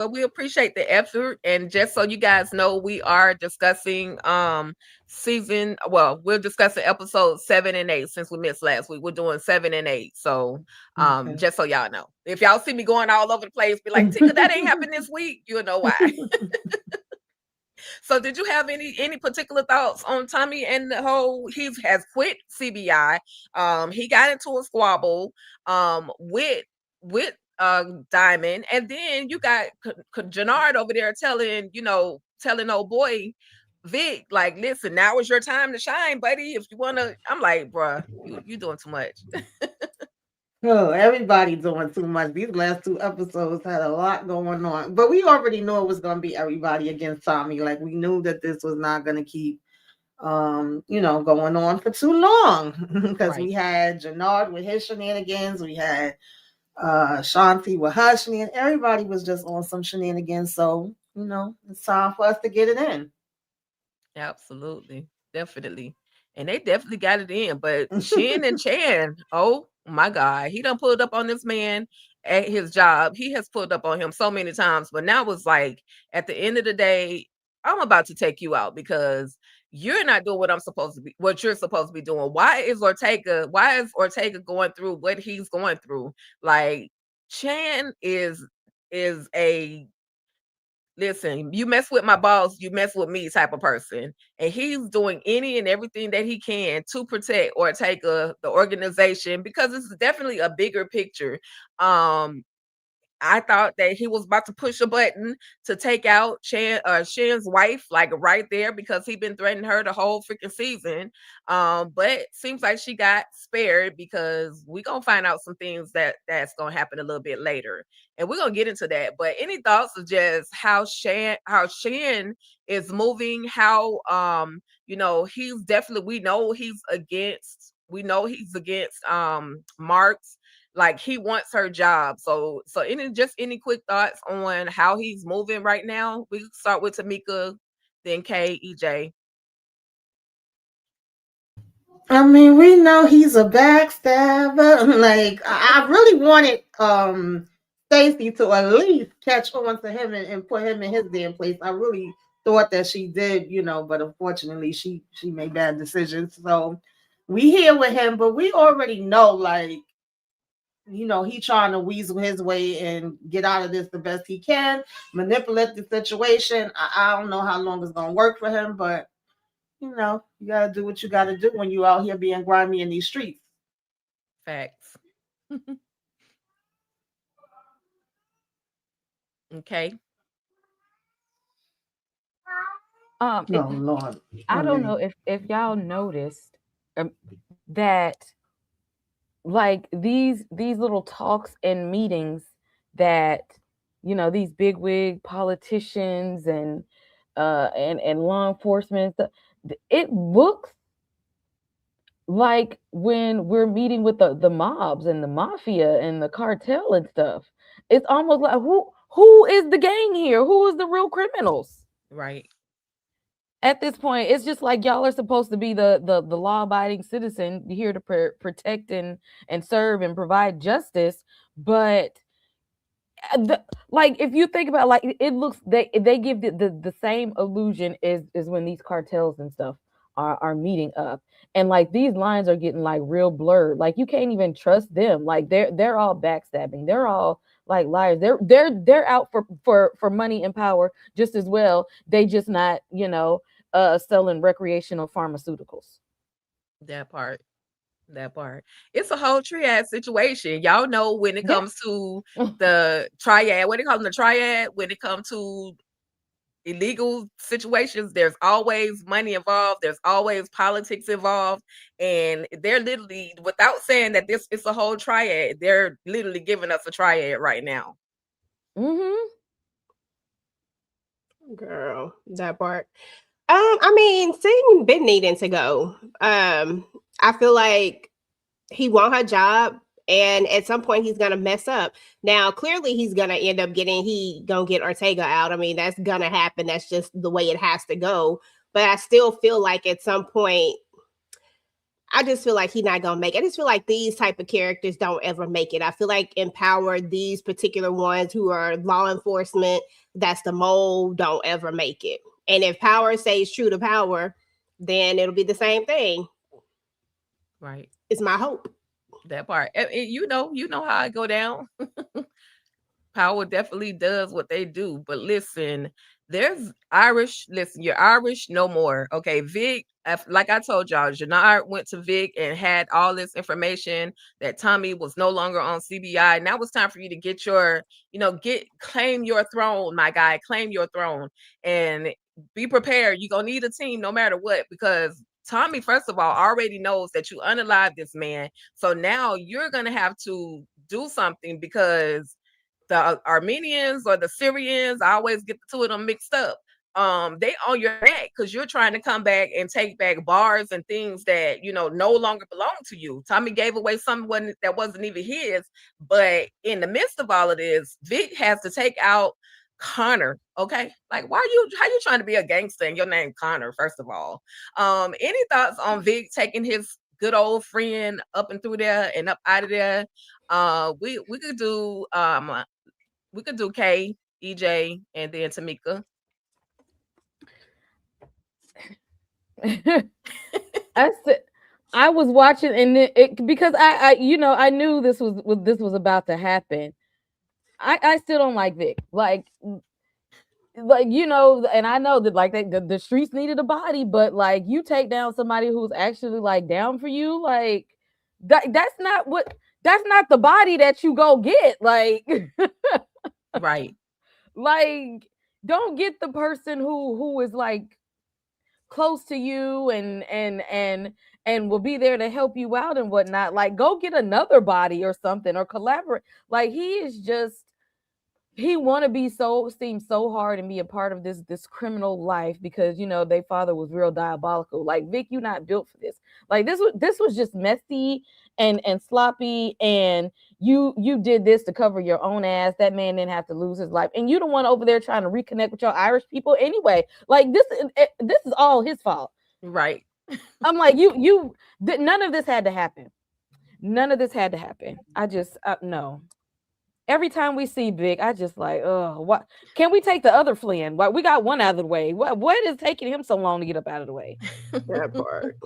But we appreciate the effort. And just so you guys know, we are discussing we're discussing episodes 7 and 8 since we missed last week. We're doing 7 and 8. So Okay. just so y'all know. If y'all see me going all over the place, be like, Tika, that ain't happened this week, you'll know why. So did you have any particular thoughts on Tommy and the whole he has quit CBI? He got into a squabble with Diamond, and then you got Jannard over there telling old boy Vic, like, listen, now is your time to shine, buddy. If you wanna, I'm like, bruh, you doing too much. Oh, everybody doing too much. These last two episodes had a lot going on, but we already knew it was going to be everybody against Tommy. Like we knew that this was not going to keep, going on for too long because Right. we had Jannard with his shenanigans, we had Shanti with her shenanigans. Everybody was just on some shenanigans, so it's time for us to get it in. Absolutely. Definitely. And they definitely got it in. But Shin and Chan, oh my God, he done pulled up on this man at his job. He has pulled up on him so many times. But now it's like, at the end of the day, I'm about to take you out because you're not doing what you're supposed to be doing. Why is Ortega going through what he's going through? Like, Chan is a listen, you mess with my boss, you mess with me type of person. And he's doing any and everything that he can to protect Ortega, the organization, because it's definitely a bigger picture. I thought that he was about to push a button to take out Shan's wife, like right there, because he been threatening her the whole freaking season. But seems like she got spared because we gonna find out some things that's gonna happen a little bit later, and we're gonna get into that. But any thoughts of just how Shan is moving? How he's definitely we know he's against Marks, like he wants her job. So any quick thoughts on how he's moving right now? We can start with Tamika, then EJ. I mean, we know he's a backstabber. Like I really wanted Stacy to at least catch on to him and put him in his damn place. I really thought that she did, but unfortunately she made bad decisions. So we here with him, but we already know, like, he trying to weasel his way and get out of this the best he can, manipulate the situation. I don't know how long it's gonna work for him, but you gotta do what you gotta do when you out here being grimy in these streets. Facts. Okay. Oh Lord. I don't know Okay. if y'all noticed um, that like these little talks and meetings that these bigwig politicians and law enforcement it looks like when we're meeting with the mobs and the mafia and the cartel and stuff. It's almost like who is the gang here? Who is the real criminals? Right. At this point, it's just like y'all are supposed to be the law abiding citizen here to protect and serve and provide justice. But like if you think about, like, it looks, they give the same illusion as when these cartels and stuff are meeting up, and like these lines are getting like real blurred. Like you can't even trust them. Like they're all backstabbing. They're all like liars. They're out for money and power just as well. They just not selling recreational pharmaceuticals. That part. That part. It's a whole triad situation. Y'all know when it Yeah. comes to the triad, when it comes to illegal situations, there's always money involved, there's always politics involved, and they're literally, without saying that this is a whole triad, they're literally giving us a triad right now. Hmm. Girl, that part. I mean, Satan been needing to go. I feel like he want her job, and at some point he's gonna mess up. Now, clearly he's gonna end up he gonna get Ortega out. I mean, that's gonna happen. That's just the way it has to go. But I still feel like at some point, I just feel like he's not gonna make it. I just feel like these type of characters don't ever make it. I feel like Empower, these particular ones who are law enforcement, that's the mold, don't ever make it. And if Power stays true to Power, then it'll be the same thing. Right. It's my hope. That part. You know how I go down. Power definitely does what they do. But listen, there's Irish. Listen, you're Irish no more. Okay, Vic, like I told y'all, Janard went to Vic and had all this information that Tommy was no longer on CBI. Now it's time for you to get your, claim your throne, my guy, claim your throne, and be prepared. You're gonna need a team no matter what, because Tommy, first of all, already knows that you unalive this man. So now you're gonna have to do something, because the Armenians or the Syrians, I always get the two of them mixed up. They on your neck because you're trying to come back and take back bars and things that no longer belong to you. Tommy gave away something that wasn't even his, but in the midst of all of this, Vic has to take out Connor. Okay, like how you trying to be a gangster and your name Connor? First of all, any thoughts on Vic taking his good old friend up and through there and up out of there? We could do K, EJ, and then Tamika. I was watching, and it because I knew this was about to happen. I still don't like Vic. Like and I know that like the streets needed a body, but like you take down somebody who's actually like down for you, like that's not the body that you go get. Like Right. Like, don't get the person who is like close to you and will be there to help you out and whatnot. Like, go get another body or something, or collaborate. Like, he want to seem so hard and be a part of this criminal life because their father was real diabolical. Like, Vic, you not built for this. Like, this was just messy and sloppy, and you did this to cover your own ass. That man didn't have to lose his life, and you the one over there trying to reconnect with your Irish people anyway. Like, this is all his fault. Right. I'm like, none of this had to happen. None of this had to happen. I just no. Every time we see Vic, I just like, oh, what? Can we take the other Flynn? What, we got one out of the way. What is taking him so long to get up out of the way? That part.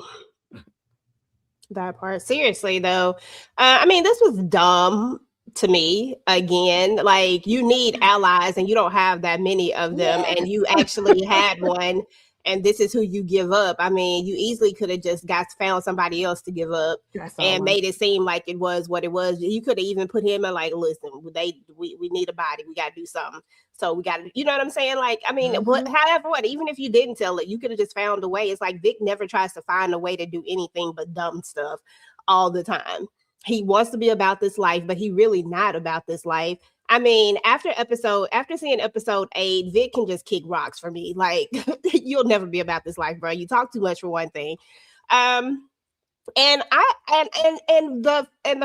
That part. Seriously, though, I mean, this was dumb to me. Again, like, you need allies, and you don't have that many of them, yes. And you actually had one. And this is who you give up. I mean, you easily could have just found somebody else to give up and made it seem like it was what it was. You could have even put him in like, listen, we need a body. We got to do something. So we got to, you know what I'm saying? Like, I mean, even if you didn't tell it, you could have just found a way. It's like Vic never tries to find a way to do anything but dumb stuff all the time. He wants to be about this life, but he really not about this life. I mean, after seeing episode 8, Vic can just kick rocks for me. Like, you'll never be about this life, bro. You talk too much for one thing. And the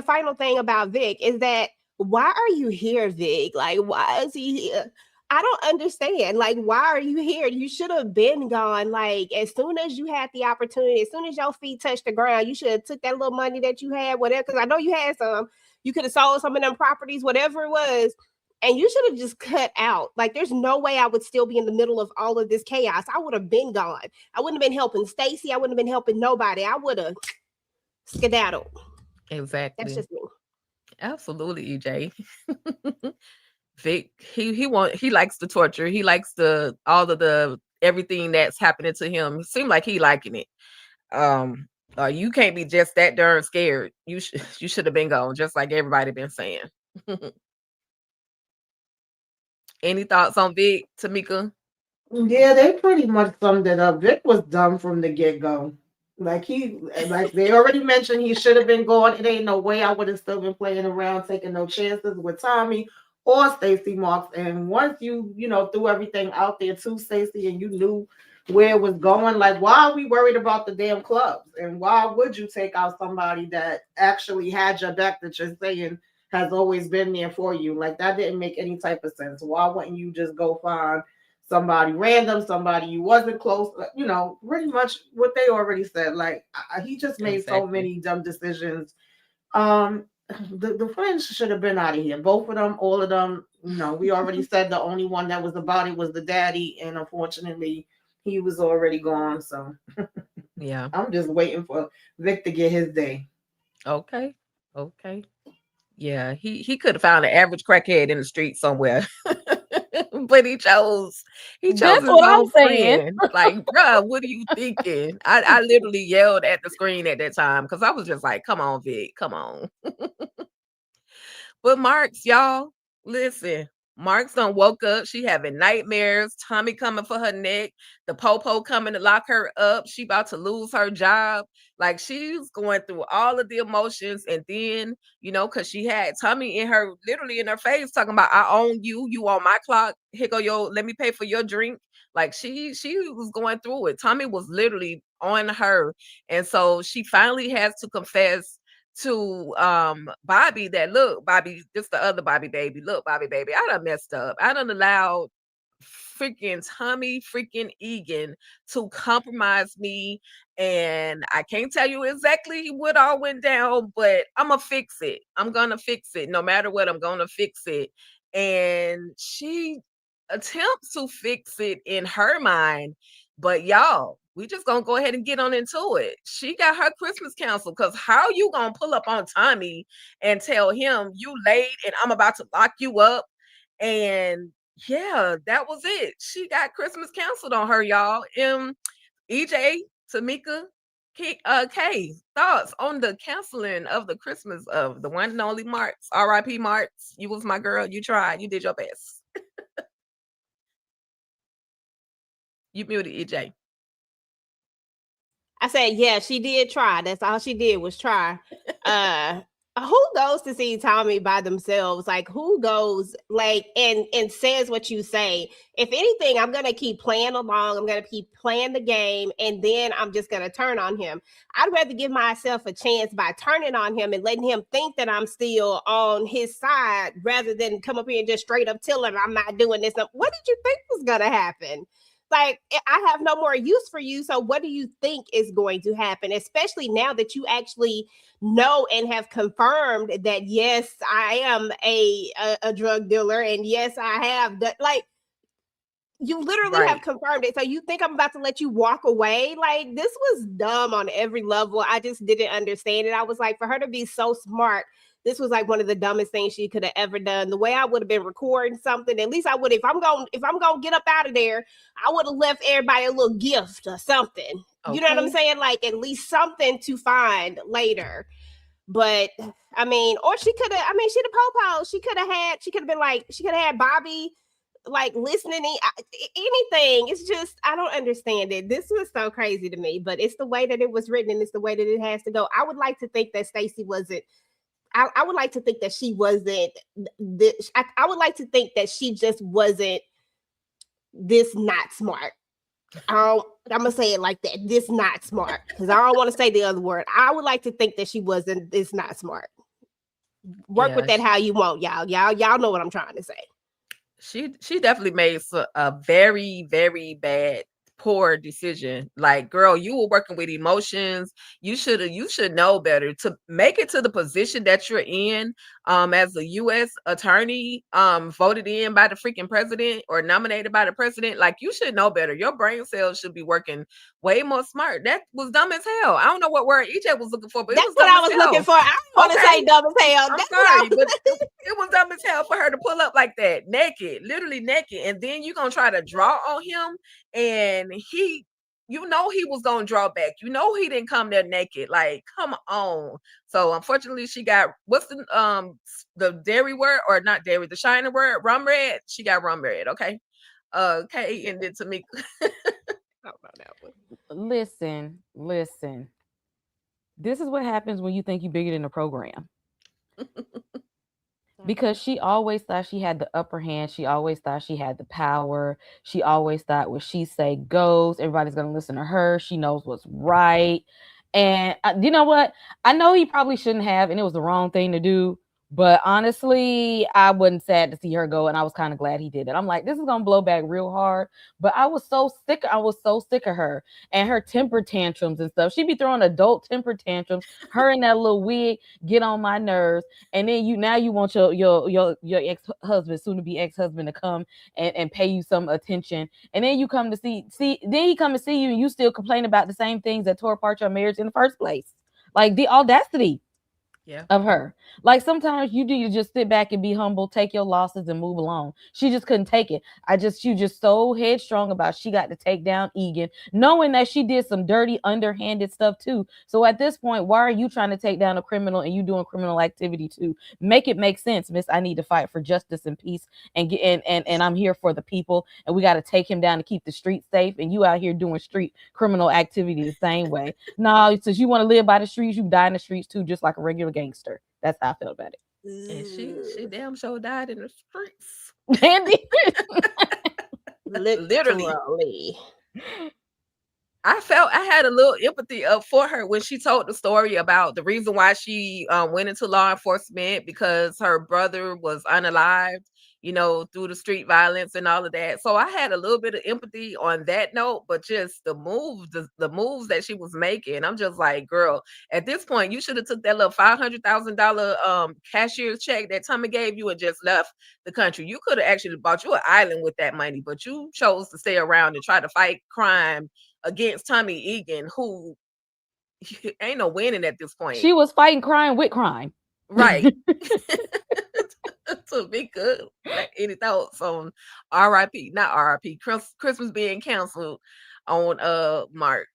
final thing about Vic is that, why are you here, Vic? Like, why is he here? I don't understand. Like, why are you here? You should have been gone. Like, as soon as you had the opportunity, as soon as your feet touched the ground, you should have took that little money that you had, whatever, because I know you had some. You could have sold some of them properties, whatever it was, and you should have just cut out. Like, there's no way I would still be in the middle of all of this chaos. I would have been gone. I wouldn't have been helping Stacy. I wouldn't have been helping nobody. I would have skedaddled. Exactly. That's just me. Absolutely, EJ. Vic, he likes the torture. He likes all of the everything that's happening to him. It seems like he liking it. You can't be just that darn scared. You should have been gone, just like everybody been saying. Any thoughts on Vic, Tamika? Yeah, they pretty much summed it up. Vic was dumb from the get-go. Like they already mentioned, he should have been gone. It ain't no way I would have still been playing around, taking no chances with Tommy or Stacey Marks. And once you threw everything out there to Stacey and you knew where it was going, like, why are we worried about the damn clubs? And why would you take out somebody that actually had your back, that you're saying has always been there for you? Like, that didn't make any type of sense. Why wouldn't you just go find somebody random, somebody you wasn't close, pretty much what they already said. Like he just made so Exactly. many dumb decisions. Um, the friends should have been out of here. Both of them, all of them. We already said the only one that was about it was the daddy, and unfortunately, he was already gone. So Yeah. I'm just waiting for Vic to get his day. Okay. Okay. Yeah, he could have found an average crackhead in the street somewhere. But he chose That's his what I'm own saying. friend. Like, bruh, what are you thinking? I literally yelled at the screen at that time because I was just like, come on, Vic, come on. But Marks, y'all, listen. Marks done woke up. She having nightmares. Tommy coming for her neck. The popo coming to lock her up. She about to lose her job. Like she's going through all of the emotions. And then, because she had Tommy literally in her face, talking about, I own you. You on my clock. Here go let me pay for your drink. Like she was going through it. Tommy was literally on her. And so she finally has to confess to Bobby that, look, Bobby, this the other Bobby baby. Look, Bobby baby, I done messed up. I done allowed freaking Tommy freaking Egan to compromise me. And I can't tell you exactly what all went down, but I'm gonna fix it. I'm gonna fix it. No matter what, I'm gonna fix it. And she attempts to fix it in her mind, but y'all, we just gonna go ahead and get on into it. She got her Christmas canceled because how you gonna pull up on Tommy and tell him you late and I'm about to lock you up? And yeah, that was it. She got Christmas canceled on her, y'all. EJ, Tamika, K, thoughts on the canceling of the Christmas of the one and only Marks. R.I.P. Marks. You was my girl. You tried. You did your best. You muted EJ. I said, yeah, she did try. That's all she did was try. Who goes to see Tommy by themselves? Like, who goes and says what you say? If anything, I'm gonna keep playing along. I'm gonna keep playing the game, and then I'm just gonna turn on him. I'd rather give myself a chance by turning on him and letting him think that I'm still on his side, rather than come up here and just straight up tell him I'm not doing this. What did you think was gonna happen? Like, I have no more use for you. So what do you think is going to happen? Especially now that you actually know and have confirmed that, yes, I am a drug dealer. And yes, I have like, you literally have confirmed it. So you think I'm about to let you walk away? Like, this was dumb on every level. I just didn't understand it. I was like, for her to be so smart, this was like one of the dumbest things she could have ever done. The way I would have been recording something, at least I would, if I'm gonna get up out of there, I would have left everybody a little gift or something. Okay. You know what I'm saying? Like, at least something to find later. But I mean, or she could have, she the popo. She could have been like, she could have had Bobby like listening, anything. It's just, I don't understand it. This was so crazy to me, but it's the way that it was written and it's the way that it has to go. I would like to think that Stacey wasn't, I would like to think that she wasn't this. I would like to think that she just wasn't this not smart. I'm gonna say it like that. This not smart, because I don't want to say the other word. I would like to think that she wasn't this not smart. Work with that how you want, y'all. Y'all know what I'm trying to say. She definitely made a very, very bad, poor decision. Like, girl, you were working with emotions. You should know better to make it to the position that you're in as a U.S. attorney, voted in by the freaking president or nominated by the president. Like, you should know better. Your brain cells should be working way more smart. That was dumb as hell. I don't know what word EJ was looking for, but that's what I was looking for. I don't want to say dumb as hell. I'm sorry, but it was dumb as hell for her to pull up like that, naked, literally naked, and then you're gonna try to draw on him, and he was gonna draw back. He didn't come there naked. Like, come on. So unfortunately, she got, what's the dairy word, or not dairy, the shiny word, rum red. She got rum red. Okay. Okay, and then Tamika. How about that one? Listen. This is what happens when you think you're bigger than the program. Because she always thought she had the upper hand. She always thought she had the power. She always thought what she say goes. Everybody's going to listen to her. She knows what's right. And you know what? I know he probably shouldn't have, and it was the wrong thing to do. But honestly, I wasn't sad to see her go, and I was kind of glad he did it. I'm like, this is gonna blow back real hard. But I was so sick. I was so sick of her and her temper tantrums and stuff. She'd be throwing adult temper tantrums. Her and that little wig get on my nerves. And then you want your ex husband, soon to be ex husband, to come and pay you some attention. And then you come to see then he come and see you, and you still complain about the same things that tore apart your marriage in the first place. Like the audacity Yeah. of her. Like sometimes you need to just sit back and be humble, take your losses and move along. She just couldn't take it. She was just so headstrong about she got to take down Egan, knowing that she did some dirty, underhanded stuff too. So at this point, why are you trying to take down a criminal and you doing criminal activity too? Make it make sense, miss. I need to fight for justice and peace and get and I'm here for the people, and we got to take him down to keep the streets safe. And you out here doing street criminal activity the same way. No, since you want to live by the streets, you die in the streets too, just like a regular gangster. That's how I feel about And she damn sure died in the streets. it. Andy. Literally. Literally. I had a little empathy for her when she told the story about the reason why she went into law enforcement, because her brother was unalived, through the street violence and all of that. So I had a little bit of empathy on that note, but just the moves that she was making, I'm just like, girl, at this point, you should have took that little $500,000 cashier's check that Tommy gave you and just left the country. You could have actually bought you an island with that money, but you chose to stay around and try to fight crime against Tommy Egan, who ain't no winning at this point. She was fighting crime with crime. Right. To be good. Any thoughts on RIP, not RIP, Christmas being canceled on March?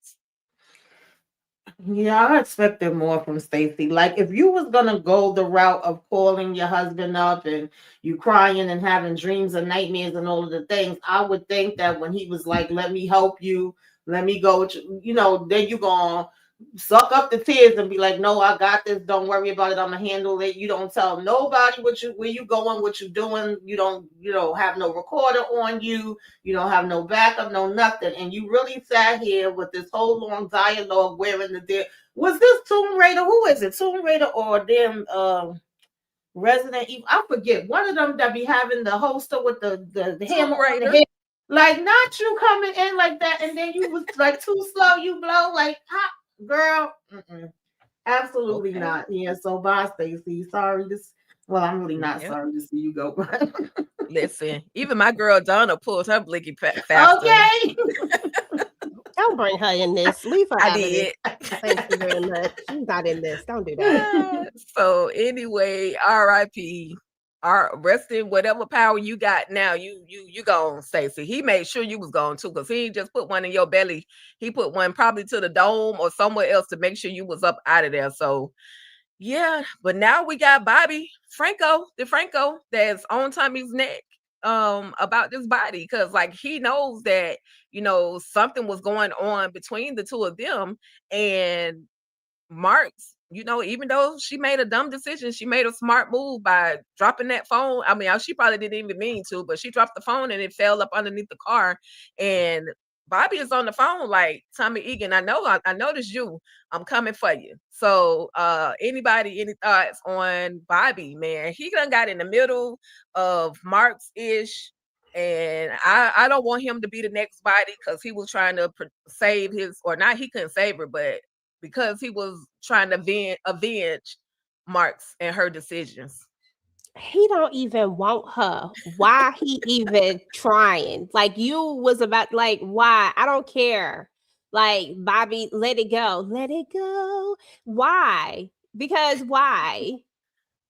Yeah, I expected more from Stacey. Like, if you was gonna go the route of calling your husband up and you crying and having dreams and nightmares and all of the things, I would think that when he was like, "Let me help you, let me go," then you gonna suck up the tears and be like, "No, I got this. Don't worry about it. I'm gonna handle it." You don't tell nobody where you going, what you doing. You don't have no recorder on you. You don't have no backup, no nothing. And you really sat here with this whole long dialogue wearing was this Tomb Raider? Who is it? Tomb Raider or them Resident Evil? I forget. One of them that be having the holster with the hammer on the head. Like, not you coming in like that, and then you was like too slow. You blow like hot. Girl, absolutely Okay. not. Yeah, so bye, Stacey. Sorry. I'm really not sorry to see you go. Listen, even my girl Donna pulls her blicky faster. Okay. Don't bring her in this. Leave her I out did. of this. Thank you very much. She's not in this. Don't do that. So anyway, RIP. Rest in whatever power you got now. You gone, Stacey. He made sure you was gone too, because he just put one in your belly. He put one probably to the dome or somewhere else to make sure you was up out of there. So yeah, but now we got Bobby Franco that's on Tommy's neck about this body, because like he knows that something was going on between the two of them. And Marks, even though she made a dumb decision, she made a smart move by dropping that phone. I mean, she probably didn't even mean to, but she dropped the phone and it fell up underneath the car. And Bobby is on the phone like, "Tommy Egan, I noticed you. I'm coming for you." So any thoughts on Bobby, man? He done got in the middle of Marks ish. And I don't want him to be the next body, because he was trying to save his, or not, he couldn't save her, but because he was trying to avenge Marks and her decisions. He don't even want her. Why he even trying? Like, you was about, like, why? I don't care. Like, Bobby, let it go. Let it go. Why? Because why?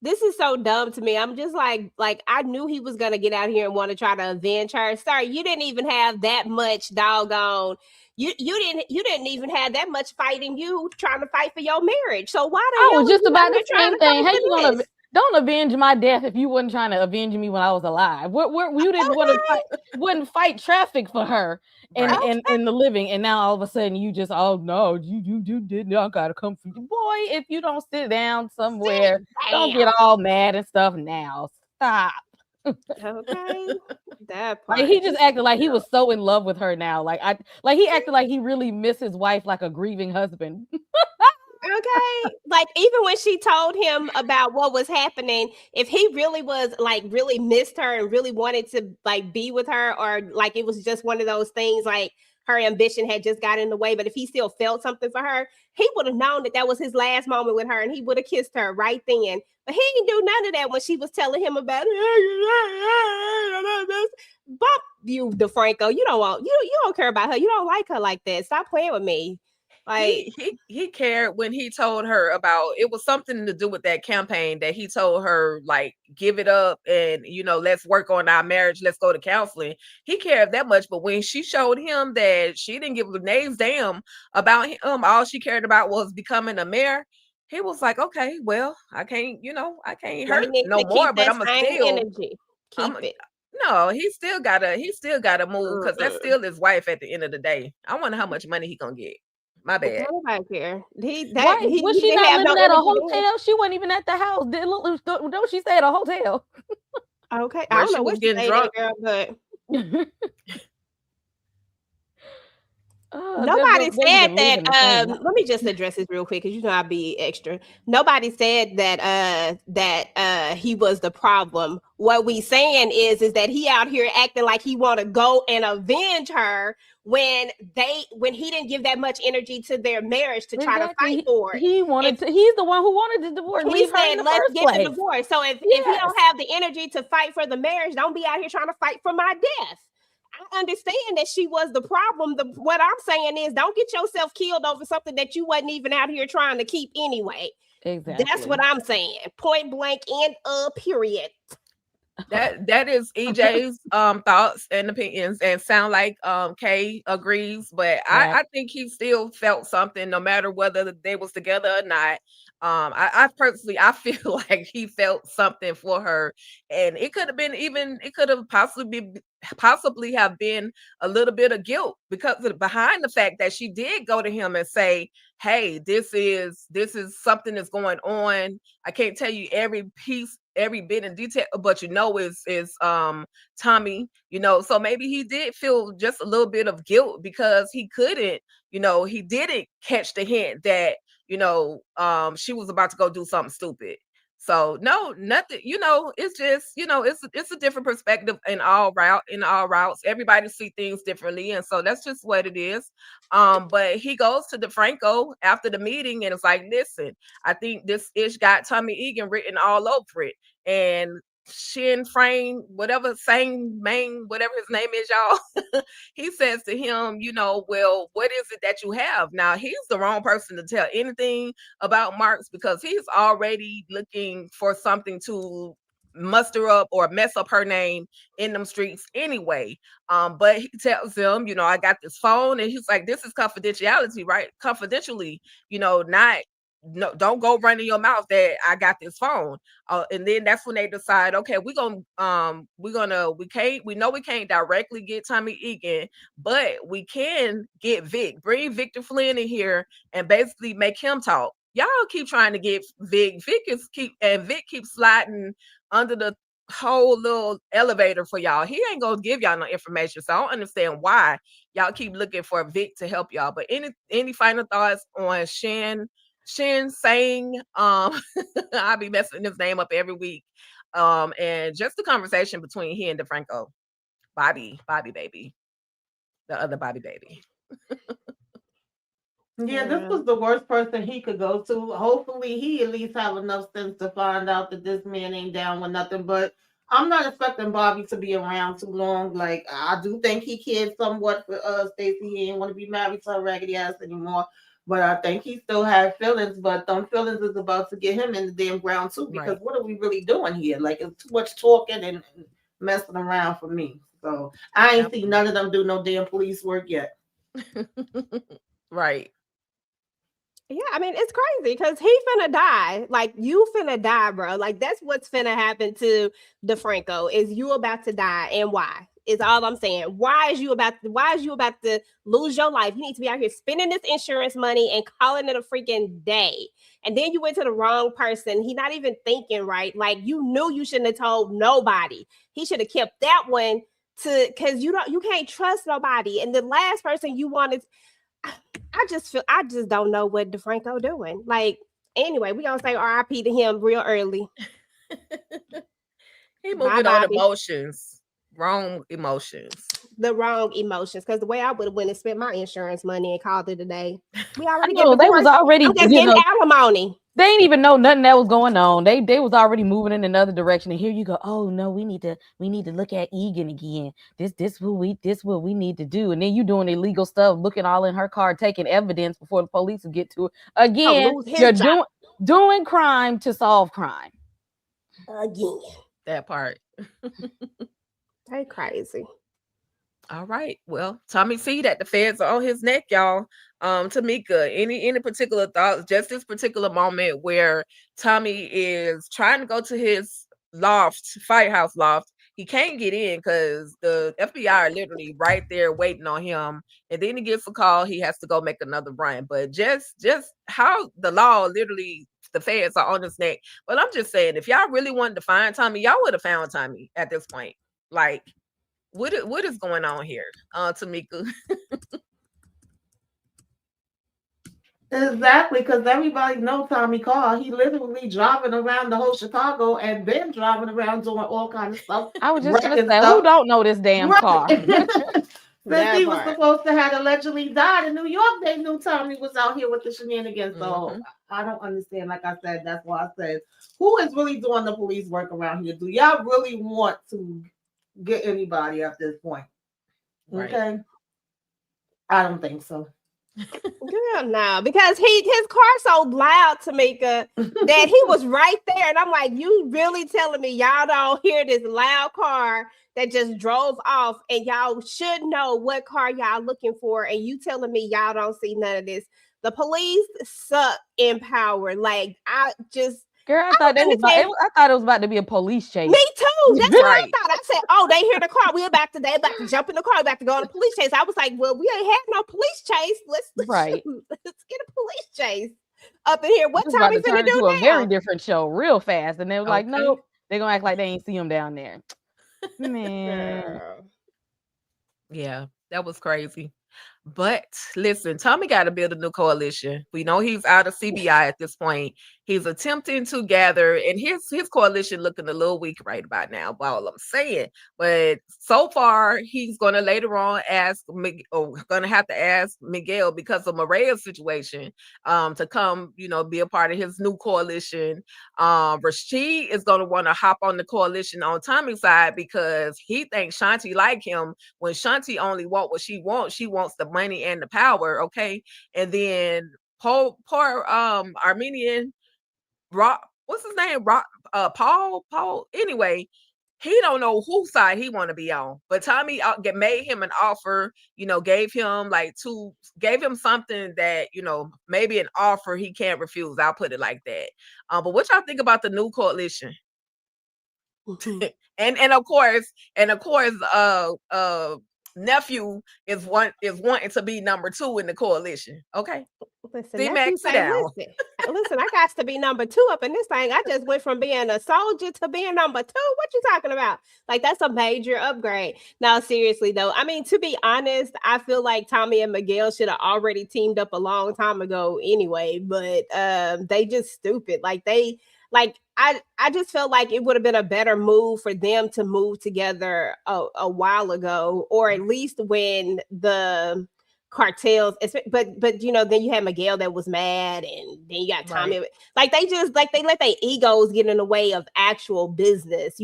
This is so dumb to me. I'm just like I knew he was gonna get out here and want to try to avenge her. Sorry, you didn't even have that much doggone. You didn't even have that much fight in you trying to fight for your marriage. So why the hell was just you about out the here trying same to thing. fight How for you gonna this? don't avenge my death if you wasn't trying to avenge me when I was alive? You didn't want to fight, wouldn't fight traffic for her in the living, and now all of a sudden you just, oh no, you did not gotta come for you, boy. If you don't sit down somewhere, don't get all mad and stuff now. Stop. Okay, that part. Like, he just acted like he was so in love with her now. Like he acted like he really missed his wife like a grieving husband. Okay. Like, even when she told him about what was happening, if he really was like really missed her and really wanted to like be with her, or like it was just one of those things like her ambition had just got in the way, but if he still felt something for her, he would have known that that was his last moment with her and he would have kissed her right then. But he didn't do none of that when she was telling him about bump you, DeFranco. You don't want you don't care about her. You don't like her like that. Stop playing with me. Like, he cared when he told her about it was something to do with that campaign that he told her, like, give it up and let's work on our marriage, let's go to counseling. He cared that much, but when she showed him that she didn't give a name's damn about him, all she cared about was becoming a mayor, he was like, okay, well, I can't hurt he needs no to keep more, but that I'm same still energy. Keep it. no, he still gotta move because that's still his wife at the end of the day. I wonder how much money he gonna get. My bad. Nobody care. He Was she didn't not have no living at a energy then. hotel? She wasn't even at the house. Don't she stay at a hotel? Okay, Where I don't she know was what she getting stayed drunk. at, girl, but There nobody was said them that. leaving the same night. Let me just address this real quick because I'll be extra. Nobody said that he was the problem. What we saying is that he out here acting like he want to go and avenge her when he didn't give that much energy to their marriage to try to fight for it. He's the one who wanted the divorce. He's Leave her in saying, the let's first get place. the divorce. So if he Yes. don't have the energy to fight for the marriage, don't be out here trying to fight for my death. I understand that she was the problem. What I'm saying is, don't get yourself killed over something that you wasn't even out here trying to keep anyway. Exactly. That's what I'm saying. Point blank and period. That is EJ's thoughts and opinions, and sound like Kay agrees, but I think he still felt something no matter whether they was together or not. I personally I feel like he felt something for her, and it could have possibly have been a little bit of guilt because behind the fact that she did go to him and say, hey, this is something that's going on. I can't tell you every piece, every bit in detail, but is Tommy, so maybe he did feel just a little bit of guilt because he couldn't, he didn't catch the hint that she was about to go do something stupid. So no, nothing, it's just, it's a different perspective in all routes. Everybody see things differently. And so that's just what it is. But he goes to DeFranco after the meeting and it's like, listen, I think this ish got Tommy Egan written all over it. And Shin Frame, whatever his name is, y'all, he says to him, well, what is it that you have? Now, he's the wrong person to tell anything about Marks because he's already looking for something to muster up or mess up her name in them streets anyway. But he tells him, I got this phone, and he's like, this is confidentiality, right? Confidentially, not. No, don't go running your mouth that I got this phone. And then that's when they decide, okay, we know we can't directly get Tommy Egan, but we can get Vic. Bring Victor Flynn in here and basically make him talk. Y'all keep trying to get Vic. Vic keeps sliding under the whole little elevator for y'all. He ain't gonna give y'all no information. So I don't understand why y'all keep looking for Vic to help y'all. But any final thoughts on Shin saying, I'll be messing his name up every week. And just the conversation between he and DeFranco. Bobby baby. The other Bobby baby. Yeah, this was the worst person he could go to. Hopefully he at least have enough sense to find out that this man ain't down with nothing. But I'm not expecting Bobby to be around too long. Like, I do think he cared somewhat for Stacey. He didn't want to be married to her raggedy ass anymore. But I think he still had feelings, but them feelings is about to get him in the damn ground too. Because what are we really doing here? Like, it's too much talking and messing around for me. So I ain't seen none of them do no damn police work yet. Right. Yeah, I mean, it's crazy because he finna die. Like, you finna die, bro. Like, that's what's finna happen to DeFranco is you about to die. And why? Is all I'm saying. Why is you about to lose your life? You need to be out here spending this insurance money and calling it a freaking day. And then you went to the wrong person. He not even thinking right. Like, you knew you shouldn't have told nobody. He should have kept that one because you can't trust nobody. And the last person you wanted, I just don't know what DeFranco doing. Like, anyway, we gonna say R.I.P. to him real early. He Bye, moving on Bobby. emotions, wrong emotions. The wrong emotions, because the way I would have went and spent my insurance money and called it a day. We I already get know they was divorced. already, I'm just getting alimony. they ain't even know nothing that was going on. They was already moving in another direction. And here you go. Oh no, we need to look at Egan again. This what we need to do. And then you doing illegal stuff, looking all in her car, taking evidence before the police will get to it. Again, Lose his you're job doing crime to solve crime. again. That part. They crazy. All right. Well, Tommy see that the feds are on his neck, y'all. Tamika, any particular thoughts? Just this particular moment where Tommy is trying to go to his firehouse loft. He can't get in because the FBI are literally right there waiting on him. And then he gets a call. He has to go make another run. But just how the law literally, the feds are on his neck. But I'm just saying, if y'all really wanted to find Tommy, y'all would have found Tommy at this point. Like, what is going on here, Tamika? Exactly, because everybody knows Tommy Carr. He literally driving around the whole Chicago and been driving around doing all kinds of stuff. I was just gonna say, who don't know this damn car? Since he was supposed to have allegedly died in New York, they knew Tommy was out here with the shenanigans. So I don't understand. Like I said, that's why I said, who is really doing the police work around here? Do y'all really want to get anybody at this point? Right. Okay, I don't think so. Girl, no, because his car so loud, Tamika, that he was right there, and I'm like, you really telling me y'all don't hear this loud car that just drove off, and y'all should know what car y'all looking for, and you telling me y'all don't see none of this? The police suck in power. Like, Girl, I thought it was about to be a police chase. Me too. That's what I thought. I said, "Oh, they hear the car. They about to jump in the car. About to go on a police chase." I was like, "Well, we ain't had no police chase. Let's get a police chase up in here. What time we finna do now?" A very different show, real fast, and they were like, "Nope, they're gonna act like they ain't see him down there." Man, yeah, that was crazy. But listen, Tommy got to build a new coalition. We know he's out of CBI at this point. He's attempting to gather, and his coalition looking a little weak right about now, by all I'm saying. But so far, he's going to later on going to have to ask Miguel, because of Maria's situation, to come, be a part of his new coalition. Rashid is going to want to hop on the coalition on Tommy's side because he thinks Shanti like him, when Shanti only wants what she wants. She wants the money and the power, okay? And then poor Armenian Rock, what's his name? Paul. Anyway, he don't know whose side he want to be on. But Tommy made him an offer, gave him something that, maybe an offer he can't refuse. I'll put it like that. But what y'all think about the new coalition? and of course, nephew is wanting to be number 2 in the coalition. Okay. Listen, listen, I got to be number 2 up in this thing. I just went from being a soldier to being number 2. What you talking about? Like, that's a major upgrade. Now, seriously though, I mean, to be honest, I feel like Tommy and Miguel should have already teamed up a long time ago anyway, but they just stupid. I just felt like it would have been a better move for them to move together a while ago, or at least when the cartels, but then you had Miguel that was mad, and then you got Tommy. Right. They let their egos get in the way of actual business,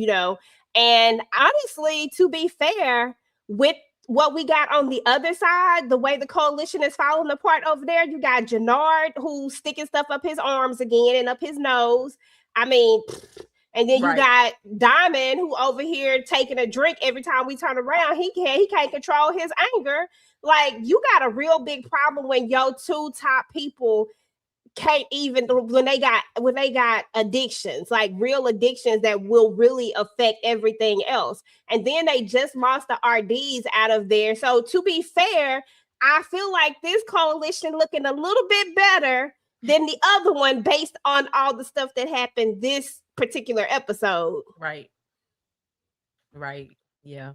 And honestly, to be fair, with what we got on the other side, the way the coalition is falling apart over there, you got Jannard who's sticking stuff up his arms again and up his nose. I mean, and then you got Diamond who over here taking a drink every time we turn around. He can't control his anger. Like, you got a real big problem when your 2 top people can't even, when they got addictions, like real addictions that will really affect everything else. And then they just lost the RDs out of there. So to be fair, I feel like this coalition looking a little bit better than the other one based on all the stuff that happened this particular episode. Right. Yeah.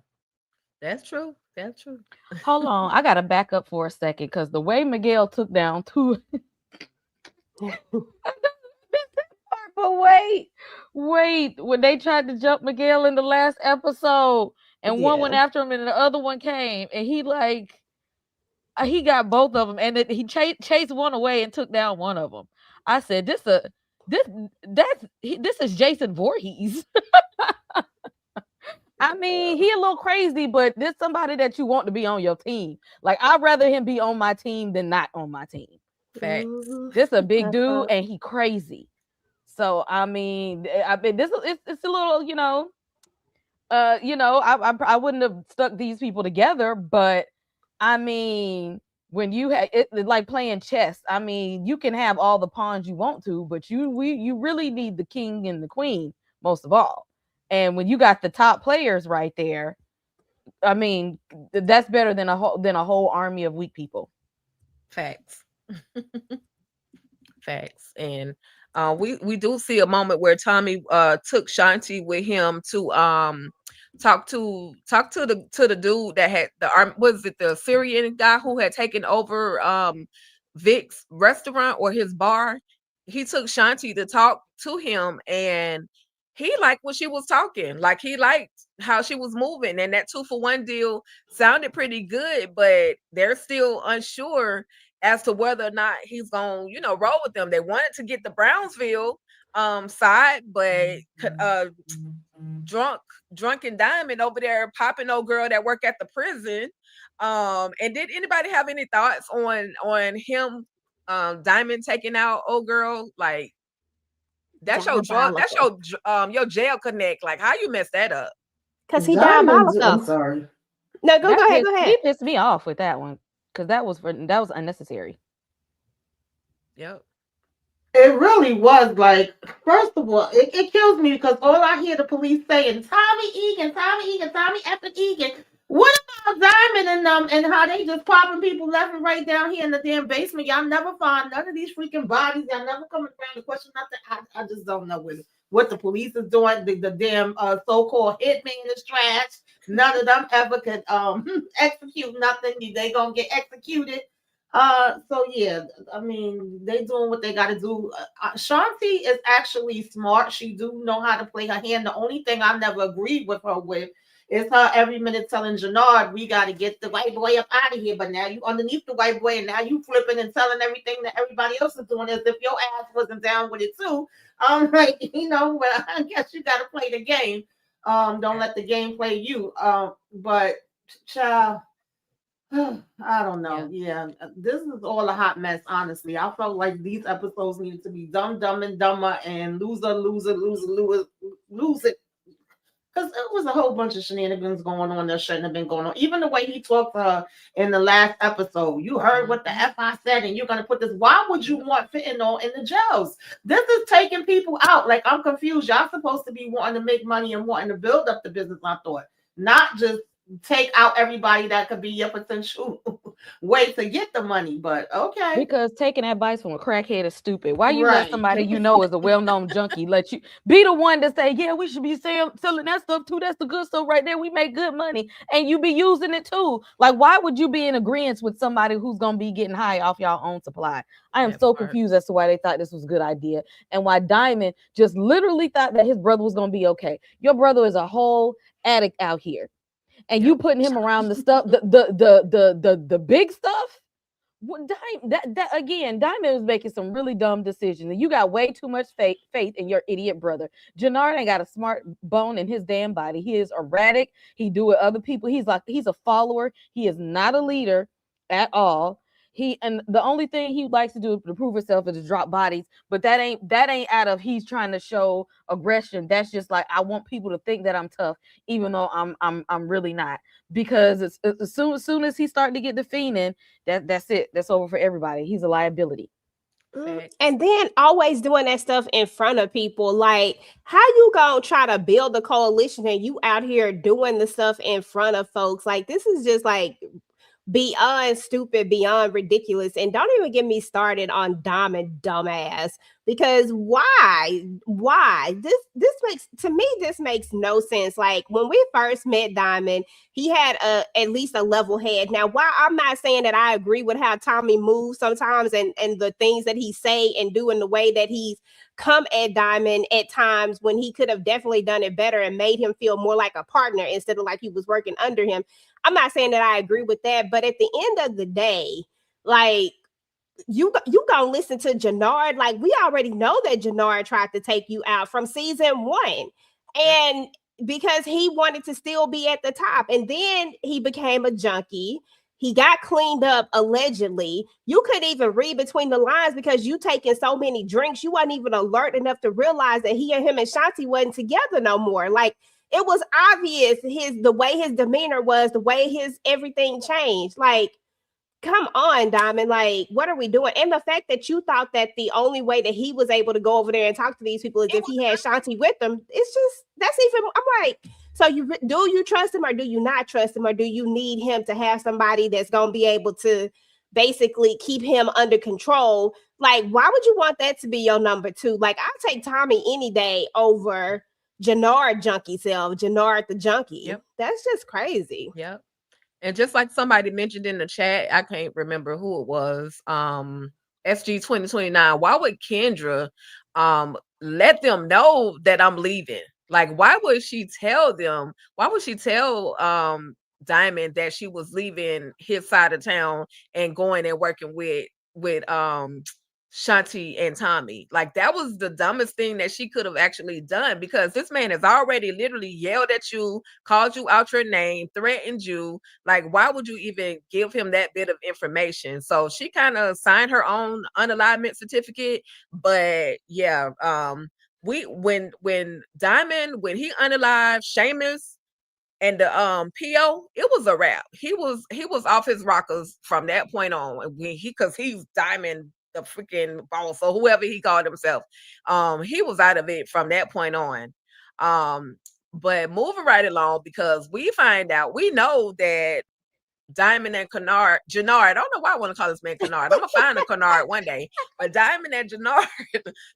That's true. That's true. Hold on, I gotta back up for a second because the way Miguel took down two. But wait, when they tried to jump Miguel in the last episode, and one went Yeah. after him, and the other one came, and he got both of them, and he chased one away and took down one of them. I said, this this is Jason Voorhees. I mean, he a little crazy, but this somebody that you want to be on your team. Like, I'd rather him be on my team than not on my team. Facts. This a big That's dude, up. and he crazy. So I mean, this it's a little, I wouldn't have stuck these people together, but I mean, when you have it like playing chess, I mean, you can have all the pawns you want to, but you really need the king and the queen most of all. And when you got the top players right there, I mean, that's better than a whole army of weak people. Facts. Facts. And we do see a moment where Tommy took Shanti with him to talk to the dude that had the arm, was it the Syrian guy who had taken over Vic's restaurant or his bar. He took Shanti to talk to him, and he liked what she was talking. Like, he liked how she was moving, and that 2-for-1 deal sounded pretty good, but they're still unsure as to whether or not he's gonna, roll with them. They wanted to get the Brownsville side, but drunken Diamond over there popping old girl that work at the prison. And did anybody have any thoughts on him, Diamond taking out old girl? Like, that's your drug, that's your jail connect. Like, how you mess that up? Because he Diamonds. I'm diabolical. sorry. No, go ahead. He pissed me off with that one because that was unnecessary. Yep. It really was. Like, first of all, it kills me because all I hear the police saying, Tommy Egan, Tommy effing Egan. What about Diamond and them and how they just popping people left and right down here in the damn basement? Y'all never find none of these freaking bodies. Y'all never come around to question nothing. I just don't know what the police is doing. The damn so-called hitman is trash. None of them ever could execute nothing. They gonna get executed. So yeah, I mean, they doing what they got to do. Shanti is actually smart. She do know how to play her hand. The only thing I never agreed with her with is her every minute telling Jannard, we got to get the white boy up out of here. But now you underneath the white boy, and now you flipping and telling everything that everybody else is doing as if your ass wasn't down with it too. Like, well, I guess you got to play the game. Don't let the game play you. But child. I don't know. Yeah, this is all a hot mess. Honestly, I felt like these episodes needed to be dumb and dumber and loser, lose it. Because it was a whole bunch of shenanigans going on that shouldn't have been going on. Even the way he talked to her in the last episode. You heard what the F I said, and you're going to put this. Why would you want fentanyl in the jails? This is taking people out. Like, I'm confused. Y'all supposed to be wanting to make money and wanting to build up the business, I thought. Not just take out everybody that could be your potential way to get the money. But okay. Because taking advice from a crackhead is stupid. Why you let somebody you know is a well-known junkie let you be the one to say, yeah, we should be selling that stuff too. That's the good stuff right there. We make good money. And you be using it too. Like, why would you be in agreement with somebody who's going to be getting high off y'all own supply? I am so confused as to why they thought this was a good idea. And why Diamond just literally thought that his brother was going to be okay. Your brother is a whole addict out here. And you putting him around the stuff, the big stuff. What Diamond was making some really dumb decisions, and you got way too much faith in your idiot brother. Jannard ain't got a smart bone in his damn body. He is erratic. He do it other people. He's a follower. He is not a leader at all. And the only thing he likes to do to prove himself is to drop bodies, but that ain't out of he's trying to show aggression. That's just like, I want people to think that I'm tough, even though I'm really not. Because as soon as he started to get the fiending, that's it. That's over for everybody. He's a liability. And then always doing that stuff in front of people. Like, how you gonna try to build a coalition and you out here doing the stuff in front of folks? Like, this is just like beyond stupid, beyond ridiculous. And don't even get me started on Diamond dumbass. Because why? Why? This makes, to me, this makes no sense. Like when we first met Diamond, he had at least a level head. Now, while I'm not saying that I agree with how Tommy moves sometimes and the things that he say and do in the way that he's come at Diamond at times when he could have definitely done it better and made him feel more like a partner instead of like he was working under him. I'm not saying that I agree with that, but at the end of the day, like you gonna listen to Jannard. Like we already know that Jannard tried to take you out from season 1, and because he wanted to still be at the top, and then he became a junkie. He got cleaned up allegedly. You couldn't even read between the lines because you taking so many drinks. You wasn't even alert enough to realize that him and Shanti wasn't together no more. Like it was obvious the way his demeanor was, the way his everything changed. Like come on, Diamond. Like, what are we doing? And the fact that you thought that the only way that he was able to go over there and talk to these people is if he had Shanti with him. It's just, that's even, I'm like, so do you trust him or do you not trust him? Or do you need him to have somebody that's going to be able to basically keep him under control? Like, why would you want that to be your number 2? Like, I'll take Tommy any day over Jannard junkie self, Jannard the junkie. Yep. That's just crazy. Yep. And just like somebody mentioned in the chat, I can't remember who it was. SG 2029. Why would Kendra let them know that I'm leaving? Like, why would she tell them? Why would she tell Diamond that she was leaving his side of town and going and working with Shanti and Tommy? Like that was the dumbest thing that she could have actually done, because this man has already literally yelled at you, called you out your name, threatened you. Like, why would you even give him that bit of information? So she kind of signed her own unalignment certificate. But yeah, when Diamond, when he unalived Sheamus and the PO, it was a wrap. He was off his rockers from that point on. When because he's Diamond the freaking boss or whoever he called himself. He was out of it from that point on. But moving right along, because we know that Diamond and Jannard, I don't know why I want to call this man Kennard. I'm gonna find a Kennard one day. But Diamond and Jannard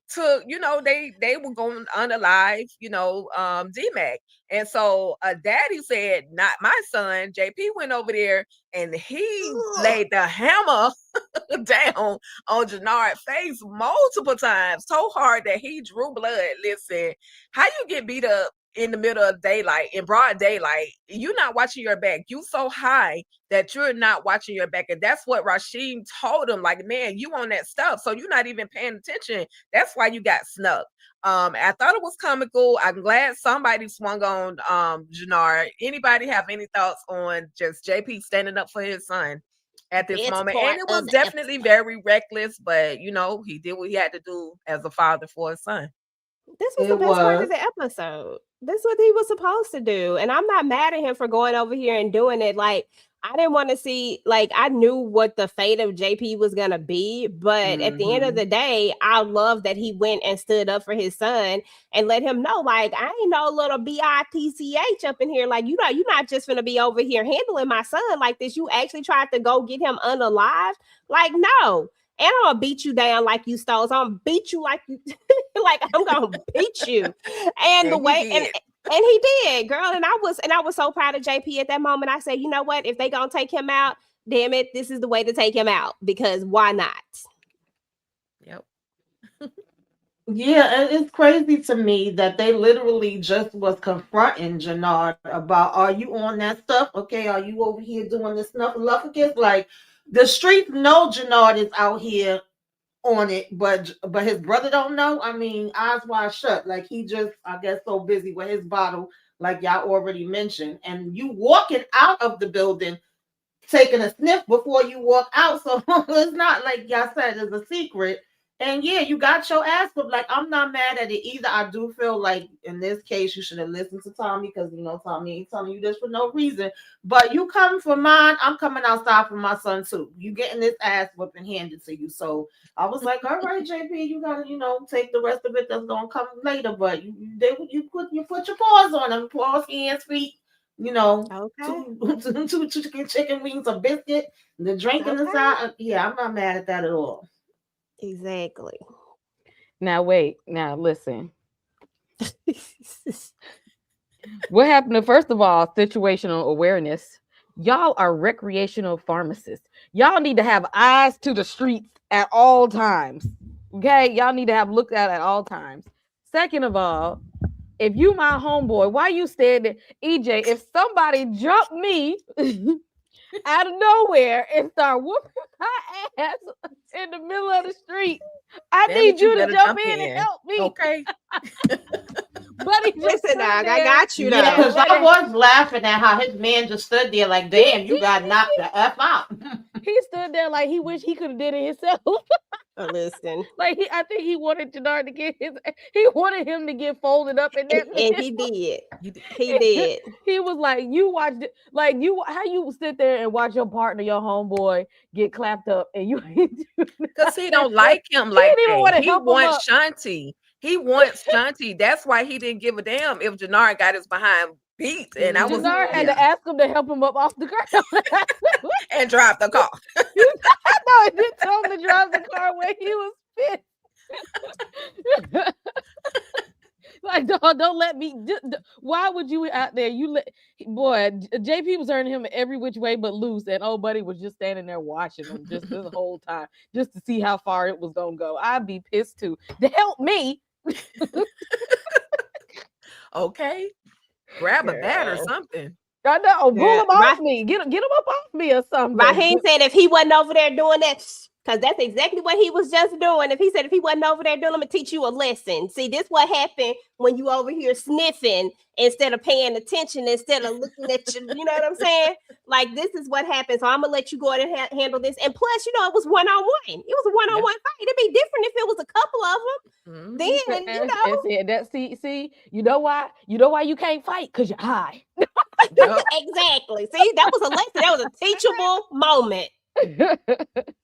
took, they were going unalive, D-Mac. And so daddy said, not my son. JP went over there and he laid the hammer down on Jannard's face multiple times, so hard that he drew blood. Listen, how you get beat up in the middle of daylight, in broad daylight, you're not watching your back. You so high that you're not watching your back. And that's what Rasheem told him. Like, man, you on that stuff, so you're not even paying attention. That's why you got snuck. I thought it was comical. I'm glad somebody swung on Jannard. Anybody have any thoughts on just JP standing up for his son at this moment? And it was definitely very reckless, but he did what he had to do as a father for his son. This was the best part of the episode. This is what he was supposed to do. And I'm not mad at him for going over here and doing it. Like, I didn't want to see, like, I knew what the fate of JP was going to be. But at the end of the day, I love that he went and stood up for his son and let him know, like, I ain't no little bitch up in here. Like, you're not just going to be over here handling my son like this. You actually tried to go get him unalived. Like, no. And I'm gonna beat you down like you stole. So I'm gonna beat you like you like I'm gonna beat you. And the way and he did, girl. And I was so proud of JP at that moment. I said, you know what? If they gonna take him out, damn it, this is the way to take him out, because why not? Yep. Yeah, and it's crazy to me that they literally just was confronting Jannard about, are you on that stuff? Okay, are you over here doing this snuffleupagus? Like, the streets know Jannard is out here on it, but his brother don't know. I mean, eyes wide shut. Like, he just, I guess, so busy with his bottle, like y'all already mentioned. And you walking out of the building, taking a sniff before you walk out. So it's not like y'all said it's a secret. And yeah, you got your ass whooped. Like, I'm not mad at it either. I do feel like in this case you should have listened to Tommy, because Tommy ain't telling you this for no reason. But you come for mine, I'm coming outside for my son too. You getting this ass whooping handed to you. So I was like, all right, JP, you gotta take the rest of it that's gonna come later. But you put your paws on them, paws, hands, feet, you know, Okay. two chicken wings, a biscuit, the drink in the Okay. side. Yeah, I'm not mad at that at all. Exactly. Now wait. Now listen. What happened to, first of all, situational awareness? Y'all are recreational pharmacists. Y'all need to have eyes to the streets at all times. Okay? Y'all need to have looked at all times. Second of all, if you my homeboy, why you standing, EJ? If somebody jumped me out of nowhere and start whooping my ass in the middle of the street, I Damn need it, you you to better jump jump in and in. help me. Okay. But he just Listen, stood dog, I there. got you Yeah, though. because I was laughing at how his man just stood there like, damn, you got knocked the F out. He stood there like he wished he could have did it himself. Listen, Like I think he wanted Jannard to get he wanted him to get folded up in that. and he did. You did. He did. He was like, you watched it, like you how you sit there and watch your partner, your homeboy, get clapped up, and you Because he don't like him he like didn't even that. want to He help him wants up. Shanti. He wants Shanti. That's why he didn't give a damn if Jannard got his behind beat. And I was, Jannard had yeah, to ask him to help him up off the ground. and drive the car. No, he didn't tell him to drive the car when he was pissed. Like, dog, don't let me. Why would you out there? You let boy, JP was earning him every which way but loose, and old buddy was just standing there watching him just this whole time, just to see how far it was gonna go. I'd be pissed too. To help me, Okay. Grab a bat or Girl. something. I know, pull Girl, him off me, get him up off me or something. Raheem said if he wasn't over there doing that, because that's exactly what he was just doing. If he said if he wasn't over there doing, I'm gonna teach you a lesson. See, this what happened when you over here sniffing instead of paying attention, instead of looking at you. You know what I'm saying? Like this is what happens. So I'm gonna let you go ahead and handle this. And plus, you know, it was one-on-one. It was a one-on-one fight. It'd be different if it was a couple of them. Then you know. And that see, you know why you can't fight because you're high. Yep. Exactly. See, that was a lesson. That was a teachable moment.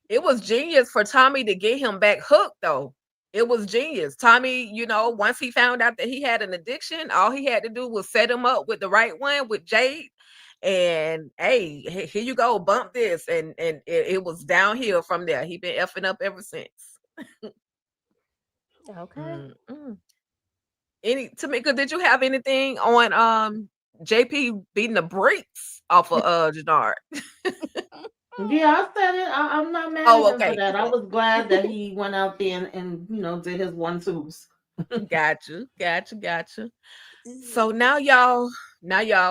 It was genius for Tommy to get him back hooked, though. It was genius. Tommy, you know, once he found out that he had an addiction, all he had to do was set him up with the right one with Jade. And hey, here you go, bump this. And it was downhill from there. He been effing up ever since. Okay. Tamika, did you have anything on JP beating the brakes off of Jannard? Yeah, I said it. I'm not mad Oh, at him for okay. that. I was glad that he went out there and you know, did his 1-2s. Gotcha. So now y'all,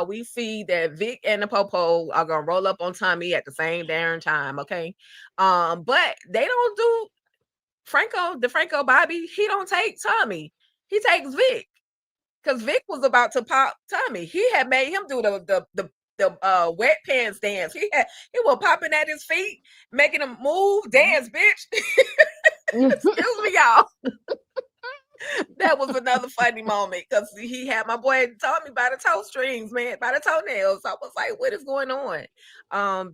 we see that Vic and the Popo are gonna roll up on Tommy at the same darn time, okay? But they don't do DeFranco Bobby, he don't take Tommy. He takes Vic. Because Vic was about to pop Tommy. He had made him do the wet pants dance. He was popping at his feet, making him move, dance, bitch. Excuse me, y'all. That was another funny moment because he had my boy Tommy by the toe strings, man, by the toenails. I was like, what is going on?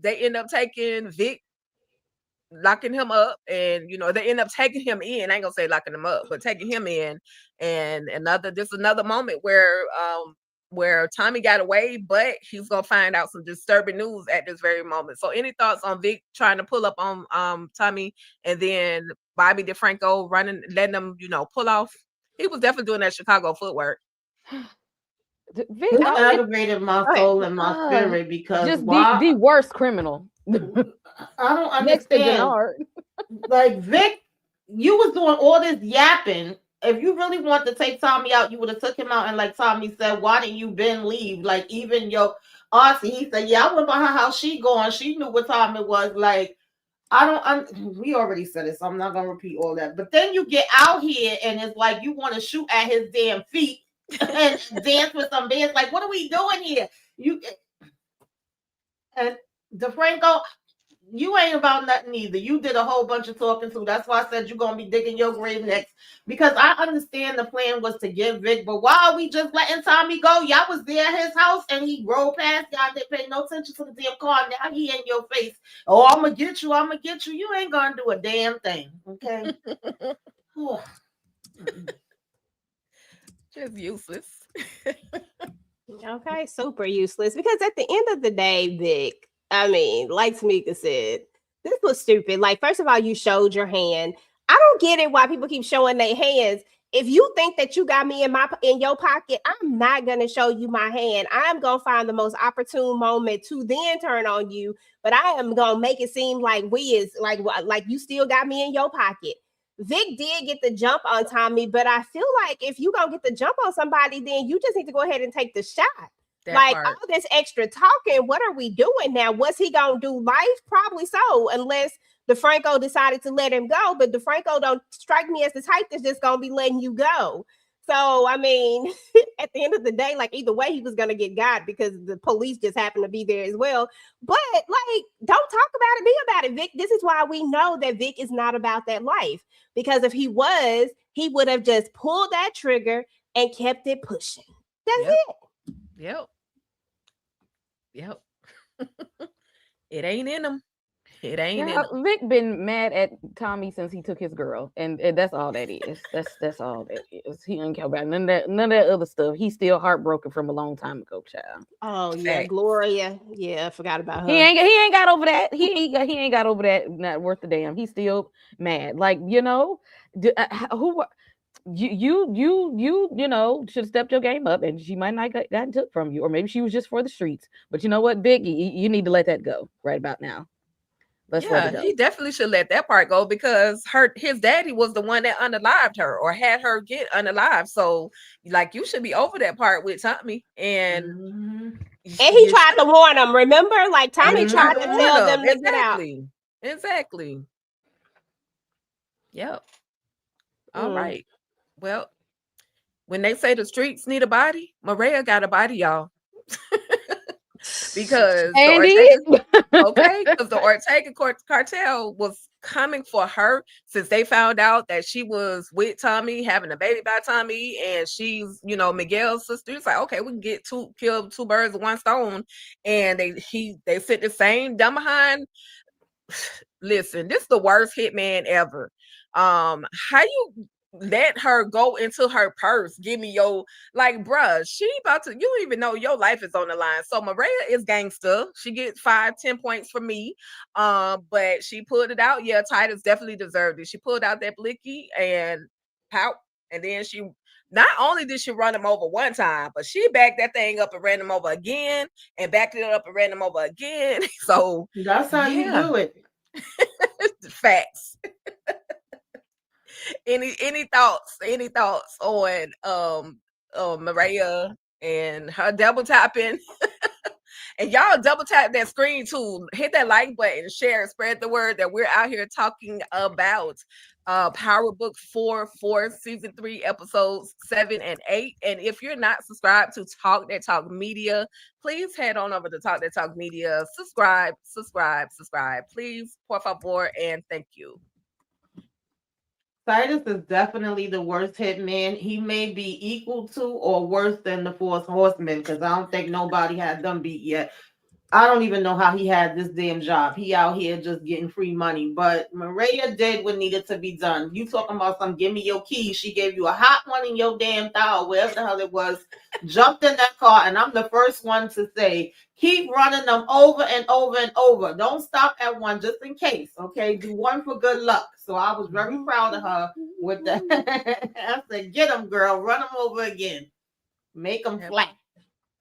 They end up taking Vic, locking him up, and you know, they end up taking him in. I ain't gonna say locking him up, but taking him in. And another moment where Tommy got away, but he's gonna find out some disturbing news at this very moment. So any thoughts on Vic trying to pull up on Tommy, and then Bobby DeFranco running, letting them, you know, pull off? He was definitely doing that Chicago footwork. Vic, It aggravated my soul and my spirit because just the worst criminal. I don't Next to understand. Jannard. Like Vic, you was doing all this yapping. If you really want to take Tommy out, you would have took him out. And like Tommy said, why didn't you Ben leave? Like even your auntie, he said, yeah, I went by her house. She going. She knew what time it was. Like we already said it, so I'm not gonna repeat all that. But then you get out here and it's like you want to shoot at his damn feet and dance with some bands. Like, what are we doing here? And DeFranco, you ain't about nothing either. You did a whole bunch of talking too. That's why I said you're gonna be digging your grave next. Because I understand the plan was to get Vic, but why are we just letting Tommy go? Y'all was there at his house and he rolled past y'all, didn't pay no attention to the damn car. Now he in your face. Oh, I'm gonna get you. You ain't gonna do a damn thing. Okay. Just useless. Okay, super useless. Because at the end of the day, Vic, I mean, like Tamika said, this was stupid. Like, first of all, you showed your hand. I don't get it why people keep showing their hands. If you think that you got me in your pocket, I'm not gonna show you my hand. I'm gonna find the most opportune moment to then turn on you. But I am gonna make it seem like we is like you still got me in your pocket. Vic did get the jump on Tommy, but I feel like if you gonna get the jump on somebody, then you just need to go ahead and take the shot. That Like part. all this extra talking, what are we doing now? What's he gonna do? Life? Probably so, unless DeFranco decided to let him go. But DeFranco don't strike me as the type that's just gonna be letting you go. So I mean, at the end of the day, like either way, he was gonna get got because the police just happened to be there as well. But like, don't talk about it, be about it, Vic. This is why we know that Vic is not about that life. Because if he was, he would have just pulled that trigger and kept it pushing. That's Yep. it. Yep. Yep. It ain't in him. It ain't in Yeah, him. Vic been mad at Tommy since he took his girl, and that's all that is. That's all that is. He don't care about none of that other stuff. He's still heartbroken from a long time ago, child. Oh yeah, Fact. Gloria. Yeah, I forgot about He her. ain't got over that. He ain't got over that. Not worth the damn. He's still mad. Like who you know should have stepped your game up, and she might not gotten took from you, or maybe she was just for the streets. But you know what, Vic, you need to let that go right about now. Let's let it Yeah, go. he definitely should let that part go because his daddy was the one that unalived her or had her get unalived. So like you should be over that part with Tommy. And Mhm. And he you tried to should. warn them. Remember, like And Tommy he Mhm. tried tried to to warn tell them. them to get out. Exactly. Exactly. Yep. All Mm. right. Well, when they say the streets need a body, Maria got a body, y'all. Because the And Ortega, he okay, because the Ortega cartel was coming for her since they found out that she was with Tommy, having a baby by Tommy, and she's, Miguel's sister. It's like, okay, we can kill two birds with one stone. And they sit the same dumb behind. Listen, this is the worst hitman ever. How you let her go into her purse? Give me your bruh. She about to. You don't even know your life is on the line. So Maria is gangster. She gets 5-10 points from me. But she pulled it out. Yeah, Titus definitely deserved it. She pulled out that blicky and pout, and then she. Not only did she run him over one time, but she backed that thing up and ran him over again, and backed it up and ran him over again. So That's how you yeah. do it. Facts. Any thoughts? Any thoughts on Maria and her double tapping? And y'all double tap that screen too. Hit that like button, share, spread the word that we're out here talking about Power Book 4 season 3 episodes 7 and 8. And if you're not subscribed to Talk That Talk Media, please head on over to Talk That Talk Media. Subscribe. Please, por favor, and thank you. Titus is definitely the worst hitman. He may be equal to or worse than the Four Horsemen because I don't think nobody had them beat yet. I don't even know how he had this damn job. He out here just getting free money. But Maria did what needed to be done. You talking about some give me your keys. She gave you a hot one in your damn thigh, wherever the hell it was. Jumped in that car, and I'm the first one to say, keep running them over and over and over. Don't stop at one just in case. Okay, do one for good luck. So I was very proud of her with that. I said, get them, girl. Run them over again. Make them flat.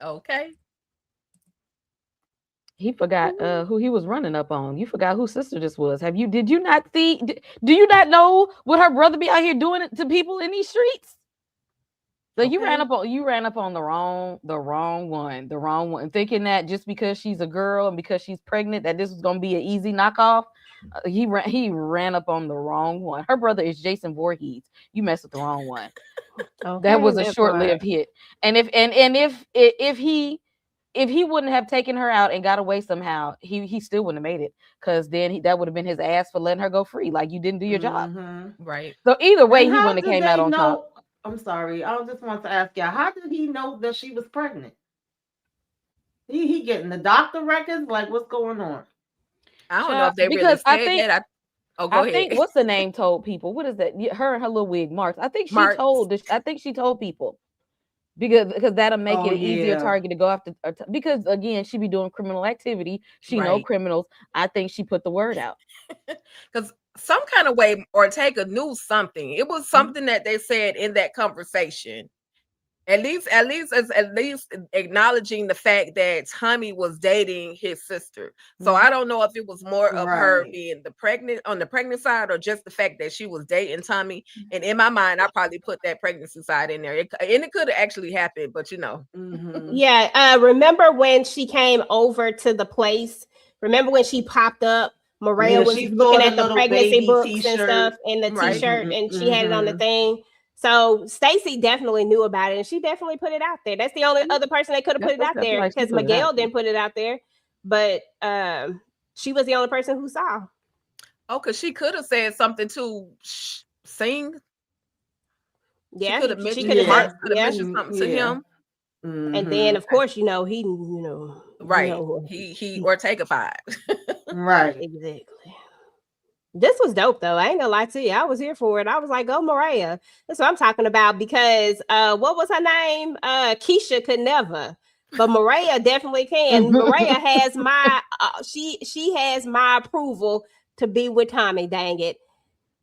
Okay. He forgot who he was running up on. You forgot whose sister this was. Did you not see? Do you not know what her brother be out here doing to people in these streets? So Okay. you ran up on the wrong one, thinking that just because she's a girl and because she's pregnant that this was gonna be an easy knockoff. He ran up on the wrong one. Her brother is Jason Voorhees. You messed with the wrong one. Okay, That was a that short-lived part. hit. And if he wouldn't have taken her out and got away somehow, he still wouldn't have made it. Because then that would have been his ass for letting her go free. Like you didn't do your job. Right. So either way, And he how wouldn't have did came out they on top. know? I'm sorry. I just want to ask y'all, how did he know that she was pregnant? He getting the doctor records? Like, what's going on? I don't know if they really Because I said think that. Go I ahead. think what's the name told people. What is that? Her and her little wig, Marks. I think she Marks. told. I think she told people because that'll make Oh it an easier yeah. target to go after. Because again, she be doing criminal activity. She know Right. criminals. I think she put the word out. Because some kind of way Ortega knew something. It was something that they said in that conversation. At least acknowledging the fact that Tommy was dating his sister. So I don't know if it was more of her Right. being the pregnant side, or just the fact that she was dating Tommy. And in my mind, I probably put that pregnancy side in there. And it could have actually happened, but Mm-hmm. Yeah. Remember when she came over to the place? Remember when she popped up? Maria Yeah, was she looking saw the at the little pregnancy baby books and stuff T-shirt. and the right. T-shirt, and she had it on the Mm-hmm. thing. So Stacy definitely knew about it, and she definitely put it out there. That's the only other person that could have put it That's out I feel there, like she because put it out Miguel there. didn't put it out there, but she was the only person who saw. Oh, because she could have said something to Sing. She Yeah, could have she mentioned could have Marks said, Yeah. could have yeah. mentioned something to Yeah. him. And then, Mm-hmm. of course, you Right. know, He Ortega-fied. Right. exactly. This was dope though. I ain't gonna lie to you. I was here for it. I was like, go Maria. That's what I'm talking about. Because what was her name? Keisha could never. But Maria definitely can. Maria has my she has my approval to be with Tommy, dang it.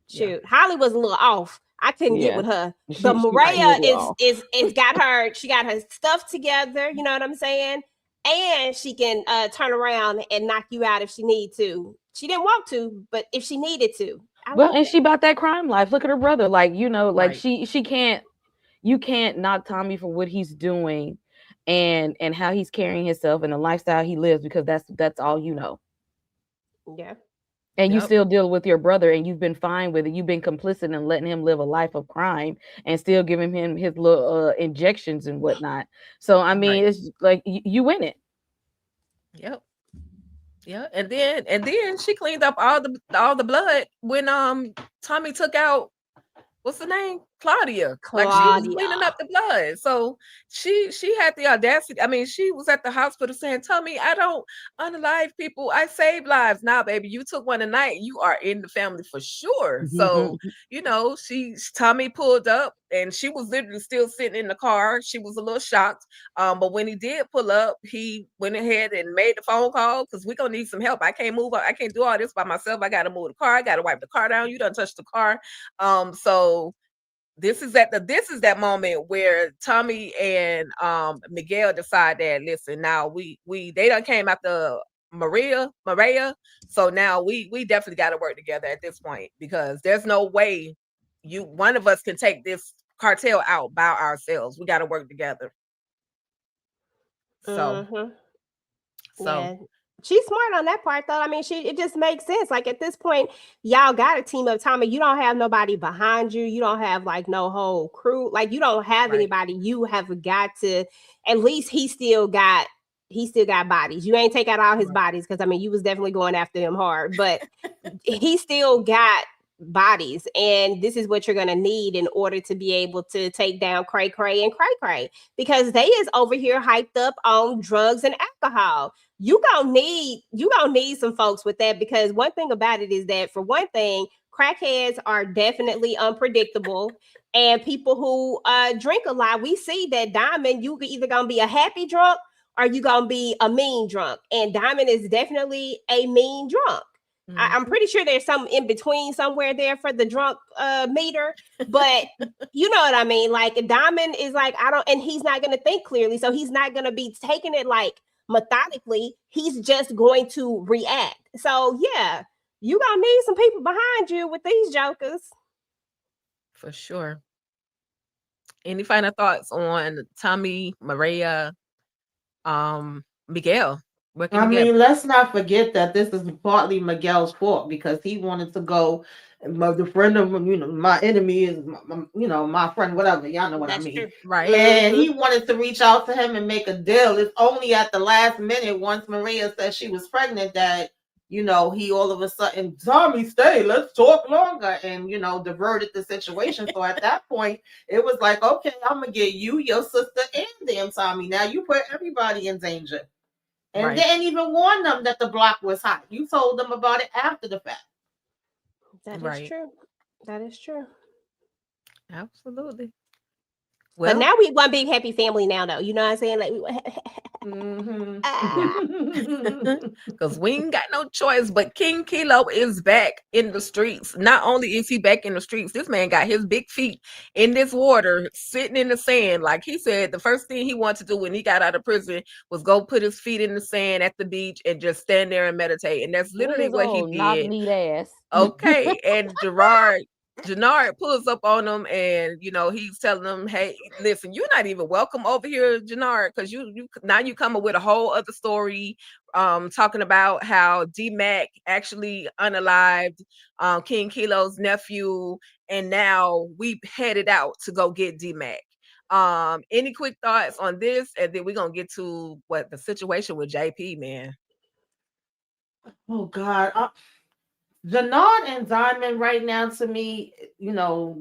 Yeah. Shoot. Holly was a little off. I couldn't get Yeah, with her. But she Right. Maria was off. is got she got her stuff together, you know what I'm saying? And she can turn around and knock you out if she need to. She didn't want to, but if she needed to. I Well, like and that. she about that crime life. Look at her brother. Like, like Right. she can't. You can't knock Tommy for what he's doing, and how he's carrying himself and the lifestyle he lives, because that's all you know. Yeah. And you Yep. still deal with your brother, and you've been fine with it. You've been complicit in letting him live a life of crime and still giving him his little injections and whatnot. So I mean, Right. it's like you win it. Yep. Yeah. And then she cleaned up all the blood when Tommy took out, what's the name? Claudia. Like, she was cleaning Claudia. up the blood. So she had the audacity. I mean, she was at the hospital saying, "Tommy, I don't unalive people. I save lives." Now, baby, you took one tonight. You are in the family for sure. So, Tommy pulled up and she was literally still sitting in the car. She was a little shocked. But when he did pull up, he went ahead and made the phone call, because we're gonna need some help. I can't move. I can't do all this by myself. I gotta move the car. I gotta wipe the car down. You done touched the car. So this is that moment where Tommy and Miguel decide that, listen, now they done came after Maria. So now we definitely got to work together at this point, because there's no way one of us can take this cartel out by ourselves. We got to work together. So Mm-hmm. so Yeah. She's smart on that part though. I mean, it just makes sense. Like at this point, y'all got a team up, Tommy. You don't have nobody behind you. You don't have like no whole crew. Like you don't have right, anybody. You have got to, at least he still got bodies. You ain't take out all his right, bodies, because I mean you was definitely going after them hard, but he still got bodies, and this is what you're gonna need in order to be able to take down Cray Cray and Cray Cray, because they is over here hyped up on drugs and alcohol. You gonna need some folks with that, because one thing about it is that, for one thing, crackheads are definitely unpredictable, and people who drink a lot, we see that Diamond, you either gonna be a happy drunk or you gonna be a mean drunk, and Diamond is definitely a mean drunk. I'm mhm, pretty sure there's some in between somewhere there for the drunk meter, but you know what I mean. Like Diamond is like, I don't, and he's not gonna think clearly, so he's not gonna be taking it like methodically. He's just going to react. So yeah, you gonna need some people behind you with these jokers. for sure. Any final thoughts on Tommy, Maria, Miguel working I together? mean, let's not forget that this is partly Miguel's fault, because he wanted to go. The friend of, my enemy is my friend, whatever. Y'all know what I That's mean. true. Right. And Mm-hmm. he wanted to reach out to him and make a deal. It's only at the last minute, once Maria said she was pregnant, that he all of a sudden, Tommy, stay, let's talk longer, and diverted the situation. So at that point, it was like, okay, I'm gonna get you, your sister, and damn Tommy. Now you put everybody in danger. And Right. didn't even warn them that the block was hot. You told them about it after the fact. That is Right. true. That is true. Absolutely. But Well, now we one big happy family now, though. You know what I'm saying? Like, yeah. Because we ain't got no choice. But King Kilo is back in the streets. Not only is he back in the streets, this man got his big feet in this water, sitting in the sand. Like he said, the first thing he wanted to do when he got out of prison was go put his feet in the sand at the beach and just stand there and meditate. And that's With literally his what he old knock did. kneed ass. Okay. And Jannard pulls up on him and he's telling him, hey, listen, you're not even welcome over here, Jannard, because you now you coming with a whole other story, talking about how D-Mac actually unalived King Kilo's nephew, and now we headed out to go get D-Mac. Any quick thoughts on this? And then we're gonna get to what the situation with JP, man. Oh God. Jannard and Diamond right now to me,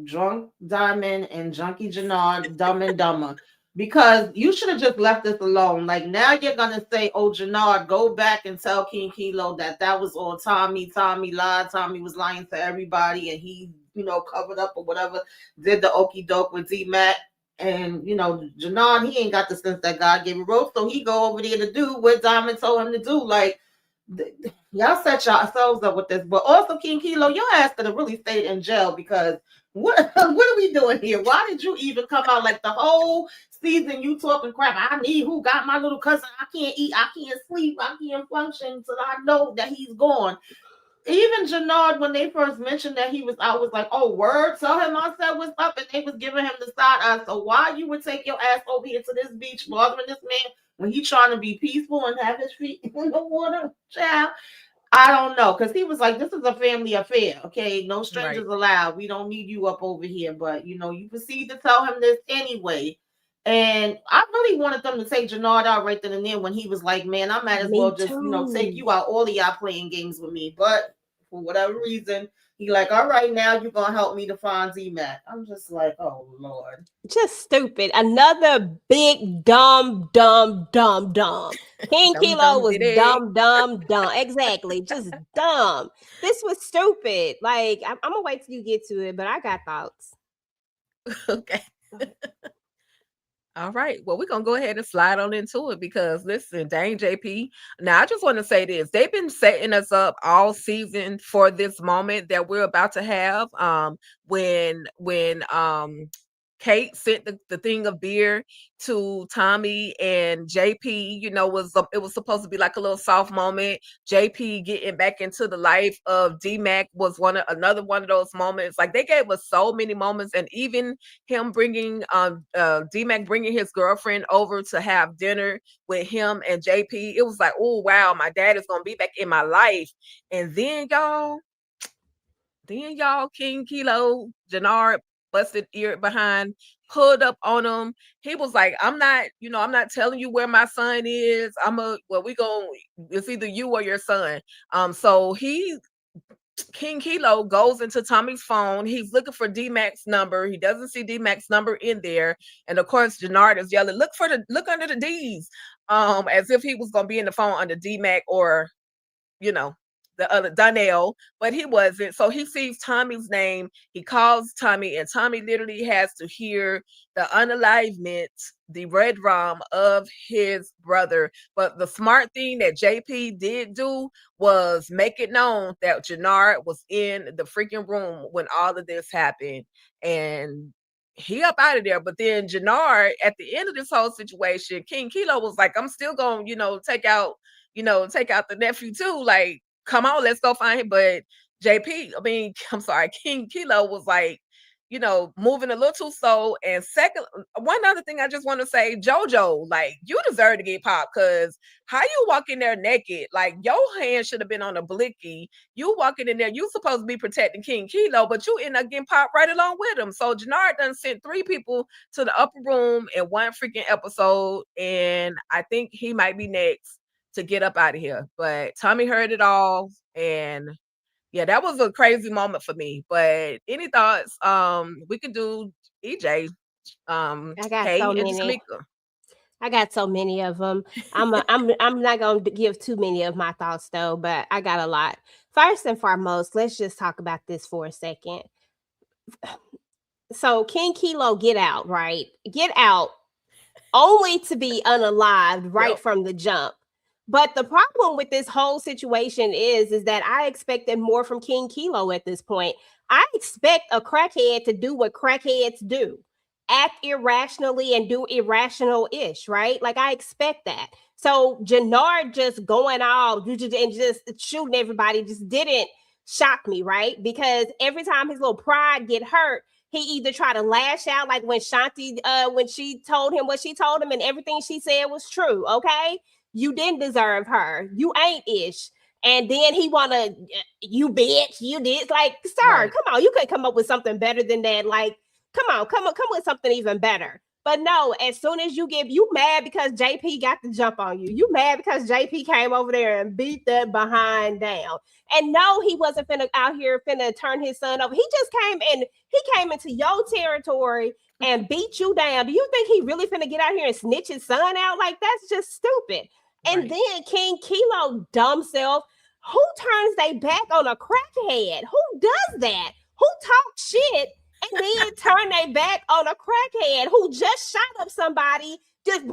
drunk Diamond and junkie Jannard, dumb and dumber. Because you should have just left this alone. Like now you're gonna say, "Oh, Jannard, go back and tell King Kilo that was all Tommy. Tommy lied. Tommy was lying to everybody, and he, covered up or whatever. Did the okey doke with D Mac, and Jannard, he ain't got the sense that God gave him. Rope, so he go over there to do what Diamond told him to do. Like y'all set yourselves up with this, but also King Kilo, your ass could have really stayed in jail because what are we doing here? Why did you even come out like the whole season? You talking crap. I need who got my little cousin. I can't eat. I can't sleep. I can't function until I know that he's gone. Even Jannard, when they first mentioned that he was out, was like, "Oh, word, tell him I said what's up," and they was giving him the side eye. So why you would take your ass over here to this beach, bothering this man when he trying to be peaceful and have his feet in the water, child? I don't know, because he was like, "This is a family affair, okay? No Right. strangers allowed. We don't need you up over here." But you proceed to tell him this anyway. And I really wanted them to take Jannard out right then and there when he was like, "Man, I might as me well just take too. you out. All of y'all playing games with me." But for whatever reason, he like, "All right, now you're gonna help me to find Z-Mac." I'm just like, "Oh Lord." Just stupid. Another big dumb. King Dum Kilo dum was diddy. dumb. Exactly. Just dumb. This was stupid. Like, I'm gonna wait till you get to it, but I got thoughts. Okay. All right. Well, we're gonna go ahead and slide on into it because listen, dang JP. Now I just want to say this. They've been setting us up all season for this moment that we're about to have. When Kate sent the thing of beer to Tommy and JP, it was supposed to be like a little soft moment. JP getting back into the life of D-Mac was another one of those moments. Like they gave us so many moments, and even him bringing D-Mac bringing his girlfriend over to have dinner with him and JP. It was like, oh wow, my dad is gonna be back in my life. And then y'all, King Kilo, Jannard busted ear behind, pulled up on him. He was like, I'm not telling you where my son is. It's either you or your son. So King Kilo goes into Tommy's phone. He's looking for D-Mac's number. He doesn't see D-Mac's number in there. And of course, Jannard is yelling, look under the D's. As if he was gonna be in the phone under D-Mac or the other Donnell, but he wasn't. So he sees Tommy's name. He calls Tommy, and Tommy literally has to hear the unalivement, the red rum of his brother. But the smart thing that JP did do was make it known that Jannard was in the freaking room when all of this happened. And he up out of there. But then Jannard, at the end of this whole situation, King Kilo was like, I'm still gonna, take out the nephew too. Like, come on, let's go find him. But I'm sorry, King Kilo was like, moving a little too slow. And second, one other thing I just want to say, JoJo, like, you deserve to get popped because how you walk in there naked? Like, your hand should have been on a blicky. You walking in there, you supposed to be protecting King Kilo, but you end up getting popped right along with him. So Jannard done sent 3 people to the upper room in one freaking episode, and I think he might be next to get up out of here. But Tommy heard it all, and yeah, that was a crazy moment for me. But any thoughts? We could do EJ, I got Kay, so and many. Tamika. I got so many of them. I'm not going to give too many of my thoughts though, but I got a lot. First and foremost, let's just talk about this for a second. So King Kilo get out, right? Get out only to be unalived right Yep. from the jump. But the problem with this whole situation is that I expected more from King Kilo at this point. I expect a crackhead to do what crackheads do. Act irrationally and do irrational-ish, right? Like I expect that. So Jannard just going off and just shooting everybody just didn't shock me, right? Because every time his little pride get hurt, he either try to lash out like when Shanti when she told him what she told him and everything she said was true. Okay, you didn't deserve her, you ain't ish. And then he wanna, you bitch, you did. Like, sir, Right. come on, you could come up with something better than that. Like, come with something even better. But no, as soon as you mad because JP got the jump on you. You mad because JP came over there and beat that behind down. And no, he wasn't finna out here finna turn his son over. He just came into your territory and beat you down. Do you think he really finna get out here and snitch his son out? Like, that's just stupid. And Right. then King Kilo, dumb self, who turns their back on a crackhead? Who does that? Who talks shit and then turn their back on a crackhead who just shot up somebody? Just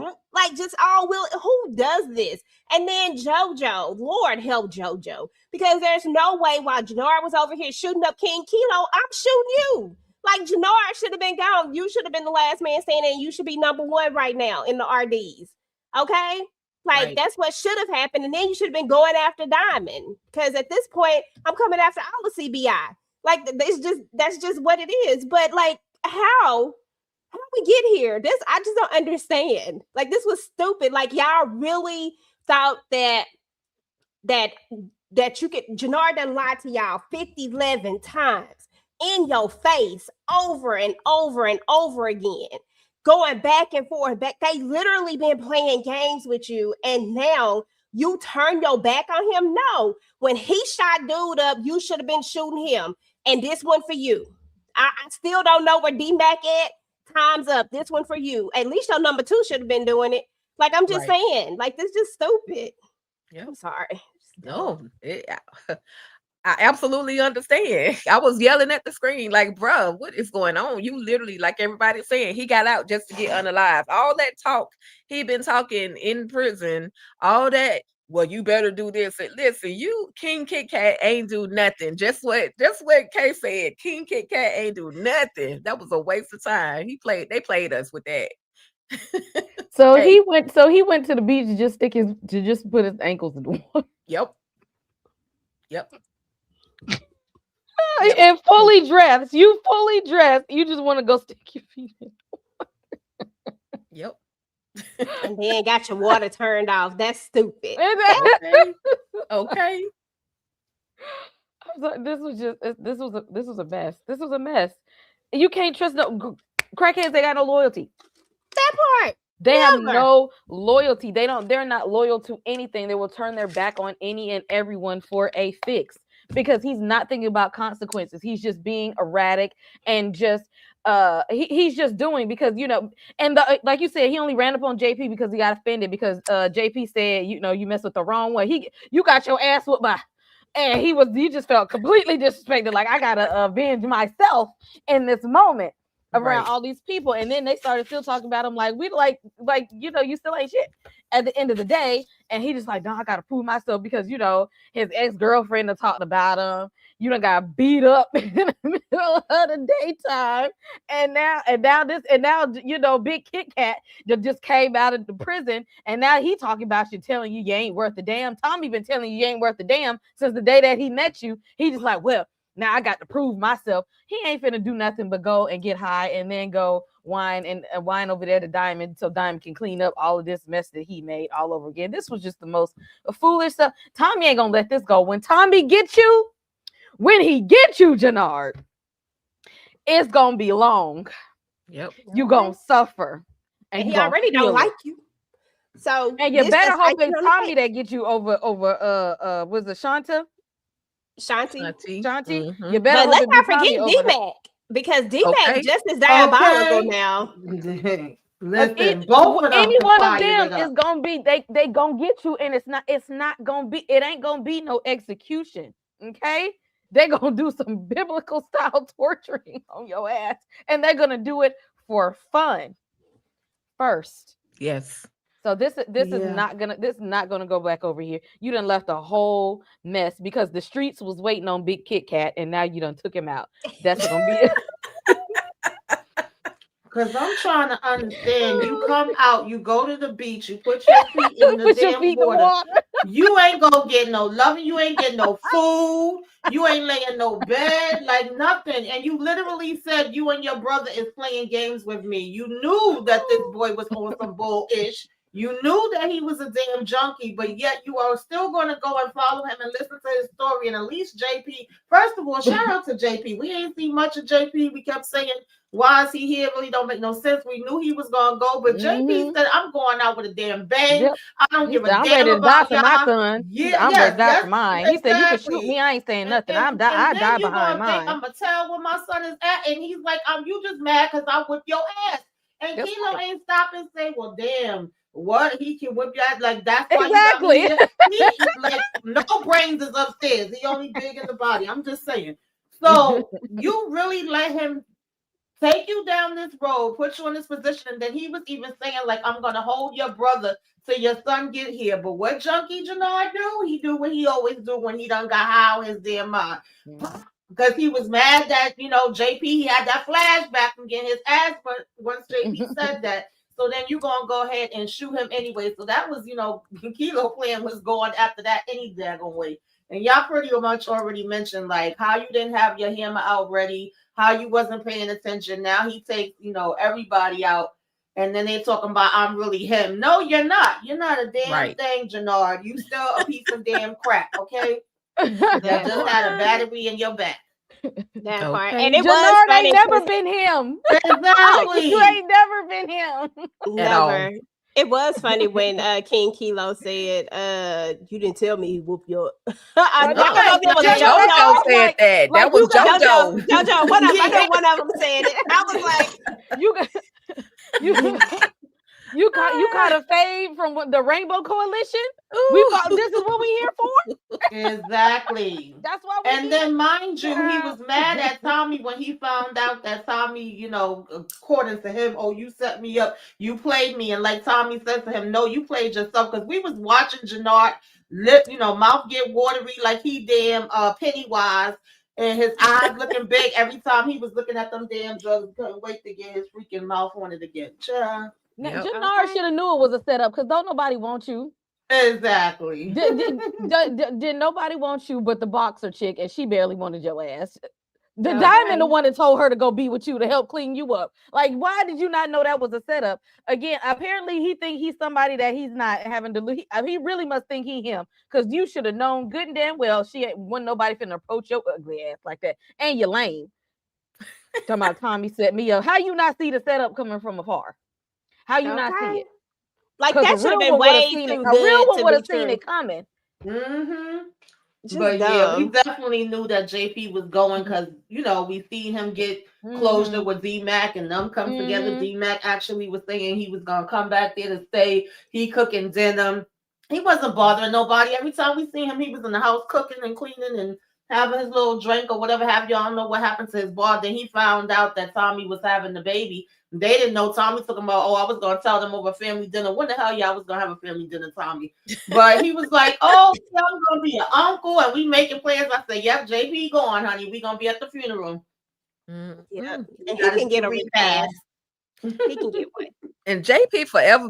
all will. Who does this? And then JoJo, Lord help JoJo, because there's no way while Jannard was over here shooting up King Kilo, I'm shooting you. Like, Jannard should have been gone. You should have been the last man standing. You should be number one right now in the RDs. Okay? Like, Right. that's what should have happened. And then you should have been going after Diamond. Because at this point, I'm coming after all the CBI. Like, that's just what it is. But like, how we get here? I just don't understand. Like, this was stupid. Like, y'all really thought that you could. Jannard done lied to y'all 11 times in your face over and over and over again, going back and forth. They literally been playing games with you, and now you turn your back on him. No, when he shot dude up, you should have been shooting him. And this one for you. I still don't know where D-Mac at. Time's up. This one for you. At least your number 2 should have been doing it. Like, I'm just saying. Like, this is just stupid. Yep. I'm sorry. No, I absolutely understand. I was yelling at the screen like, bruh, what is going on? You literally, like everybody's saying, he got out just to get unalived. All that talk he been talking in prison, all that. Well, you better do this. And listen, you King Kit Kat ain't do nothing. Just what Kay said. King Kit Kat ain't do nothing. That was a waste of time. They played us with that. So Hey. he went to the beach to just put his ankles in the water. Yep. And fully dressed. You fully dressed. You just want to go stick your feet in. Yep. And then got your water turned off. That's stupid. Okay. This was a mess. This was a mess. You can't trust no crackheads. They got no loyalty. That part. They have no loyalty. They're not loyal to anything. They will turn their back on any and everyone for a fix, because he's not thinking about consequences. He's just being erratic and just he's just doing because and like you said, he only ran up on JP because he got offended because JP said you messed with the wrong way. You got your ass whooped by, and he just felt completely disrespected. Like, I gotta avenge myself in this moment around all these people. And then they started still talking about him like we you still ain't shit at the end of the day. And he just like, no, I gotta prove myself because his ex-girlfriend done talked about him. You done got beat up in the middle of the daytime. And now Big Kit Kat just came out of the prison, and now he talking about you, telling you ain't worth a damn. Tommy been telling you ain't worth a damn since the day that he met you. He just like, well, now I got to prove myself. He ain't finna do nothing but go and get high and then go wine over there to Diamond so Diamond can clean up all of this mess that he made all over again. This was just the most foolish stuff. Tommy ain't gonna let this go. When he gets you, Jannard, it's gonna be long. Yep. You gonna suffer. And he already don't like you. So and you better hope it's Tommy that gets you over was it Shanti? Mm-hmm. You better. But let's not forget D-Mac, because D-Mac just as diabolical now. Listen, both of them, any one of them is gonna be they gonna get you, and it ain't gonna be no execution. Okay, they're gonna do some biblical style torturing on your ass, and they're gonna do it for fun first. Yes. So this is Yeah. not gonna go back over here. You done left a whole mess because the streets was waiting on Big Kit Kat, and now you done took him out. That's gonna be it. Because I'm trying to understand. You come out, you go to the beach, you put your feet in the Put your damn feet in the water. water. You ain't gonna get no loving. You ain't getting no food. You ain't laying no bed, like nothing. And you literally said you and your brother is playing games with me. You knew that this boy was on some bull-ish. You knew that he was a damn junkie, but yet you are still going to go and follow him and listen to his story. And at least JP, first of all, shout out to JP. We ain't seen much of JP. We kept saying, why is he here? Really don't make no sense. We knew he was going to go, but JP said, I'm going out with a damn bang. Yep. I don't He give a said, I'm damn ready to die about for my y'all. son. Yeah, I'm yes, ready to die yes, for mine. He said, you can shoot exactly. me. I ain't saying nothing. And I then die you behind gonna think mine. I'm gonna tell where my son is at, and he's like, you just mad because I whip your ass. And That's Kilo right. ain't stop and say, well, damn, what he can whip your ass, like that's why Exactly. you got me here. He like no brains is upstairs. He only big in the body. I'm just saying. So you really let him take you down this road, put you in this position, and then he was even saying, like, I'm gonna hold your brother till your son get here. But what Junkie Jannard do? He do what he always do when he done got high on his damn mind. Because he was mad that, JP, he had that flashback from getting his ass, but once JP said that, so then you're gonna go ahead and shoot him anyway. So that was, Kilo plan was going after that any daggone way. And y'all pretty much already mentioned like how you didn't have your hammer out ready, how you wasn't paying attention. Now he takes, everybody out. And then they talking about I'm really him. No, you're not. You're not a damn thing, Jannard. You still a piece of damn crap, okay? That just had a battery in your back. That part. Okay. And it was Jannard funny. ain't never been him. Exactly. You ain't never been him. Never. It was funny when King Kilo said, you didn't tell me he whooped your I Right. don't know if it was JoJo said that. Like, That was JoJo. JoJo, what up? I know one of them said it. I was like, you caught a fade from the Rainbow Coalition. This is what we here for. Exactly. That's why we and here. then mind you, he was mad at Tommy when he found out that Tommy, according to him, oh, you set me up, you played me. And like Tommy said to him, no, you played yourself. Because we was watching Jannard lip, mouth get watery like he damn Pennywise. And his eyes looking big every time he was looking at them damn drugs. He couldn't wait to get his freaking mouth on it again. Now, Jannard should have knew it was a setup because don't nobody want you. Exactly. Did nobody want you but the boxer chick, and she barely wanted your ass. The Diamond, the one that told her to go be with you to help clean you up. Like, why did you not know that was a setup? Again, apparently he think he's somebody that he's not having to. He really must think he him because you should have known good and damn well wasn't nobody finna approach your ugly ass like that, and you lame. Talking about Tommy set me up. How you not see the setup coming from afar? How you not see it? Like that should have been way too good. A real one would have seen it coming. But yeah, we definitely knew that JP was going because we seen him get closure with D-Mac and them come together. D-Mac actually was saying he was gonna come back there to stay. He cooking dinner. He wasn't bothering nobody. Every time we see him, he was in the house cooking and cleaning and having his little drink or whatever have you. I don't know what happened to his bar. Then he found out that Tommy was having the baby. They didn't know. Tommy took him about, I was going to tell them over family dinner. When the hell y'all was going to have a family dinner, Tommy? But he was like, I'm going to be an uncle and we making plans. I said, yep, JP going, honey. We going to be at the funeral. Yeah. And he can get a repass. He can get one. And JP forever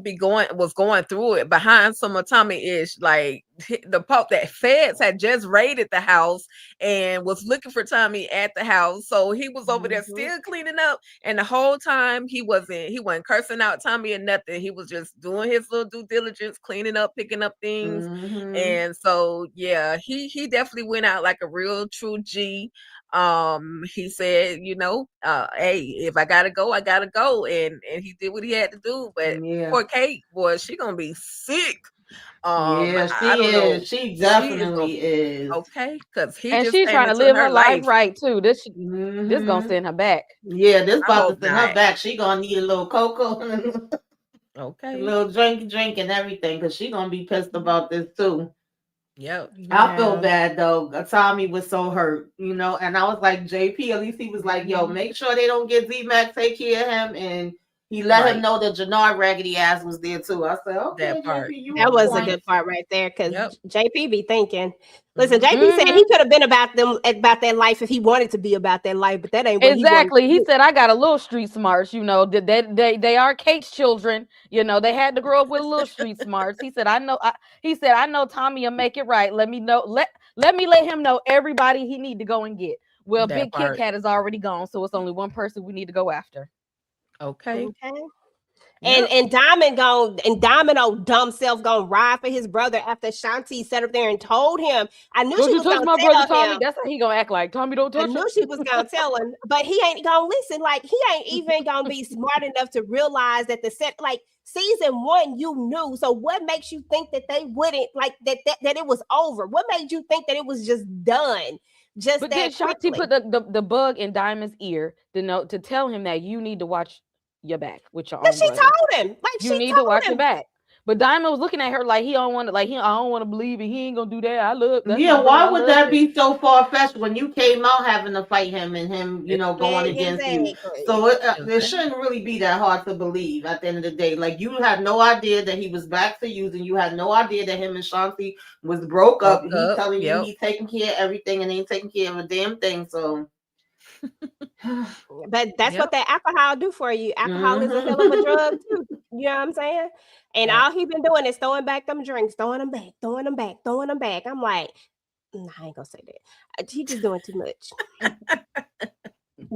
was going through it behind some of Tommy-ish. Like that feds had just raided the house and was looking for Tommy at the house. So he was over there still cleaning up. And the whole time he wasn't cursing out Tommy or nothing. He was just doing his little due diligence, cleaning up, picking up things. And so yeah, he definitely went out like a real true G. He said, hey, if I gotta go, I gotta go, and he did what he had to do. But poor Kate, boy, she gonna be sick. Yeah, she is. She definitely is. Okay, because she's trying to live her life right too. This gonna send her back. Yeah, this about to send her back. She gonna need a little cocoa, okay, a little drink and everything, because she gonna be pissed about this too. Yep. I feel Yeah. bad though. Tommy was so hurt, and I was like, JP, at least he was like, yo, Mhm. make sure they don't get Z-Mac, take care of him. And he let him Right. know that Jannard Raggedy ass was there too. I said, okay, That JP, part. you That on was a point. good part right there because Yep. JP be thinking. Listen, Mhm. JP said he Mhm. could have been about that life if he wanted to be about that life, but that ain't what he wanted Exactly. to He do. said, "I got a little street smarts. They are Kate's children. They had to grow up with a little street smarts." He said, "I know." He said, "I know Tommy will make it right. Let me know. Let me let him know everybody he need to go and get." Well, That Big Kit part. Kat is already gone, so it's only one person we need to go after. Okay. Okay. And Yep. Diamond old dumb self gonna ride for his brother after Shanti sat up there and told him. I knew Don't she you was touch gonna my brother tell Tommy? him. That's how he gonna act like Tommy. Don't I touch him. knew she was gonna tell him, but he ain't gonna listen. Like he ain't even gonna be smart enough to realize that season one you knew. So what makes you think that they wouldn't like that it was over? What made you think that it was just done just But then that Shanti quickly? put the bug in Diamond's ear to tell him that you need to watch your back with your And own she brother. told him, like You she need to watch told your him. back. But Diamond was looking at her like he don't want to, I don't want to believe it. He ain't gonna do that. That's my Yeah, brother. why I would love that him. be so far fetched when you came out having to fight him and him, going against you? Exactly. So it Okay. shouldn't really be that hard to believe at the end of the day. Like you had no idea that he was back to using. You had no idea that him and Shanti was broke up. Broke He up. telling you Yep. he's taking care of everything and ain't taking care of a damn thing. So, But that's what Yep. that alcohol do for you. Alcohol is a hell of a hmm drug too. You know what I'm saying? And Yep. all he been doing is throwing back them drinks, throwing them back, throwing them back, throwing them back. I'm like, nah, I ain't gonna say that. He just doing too much.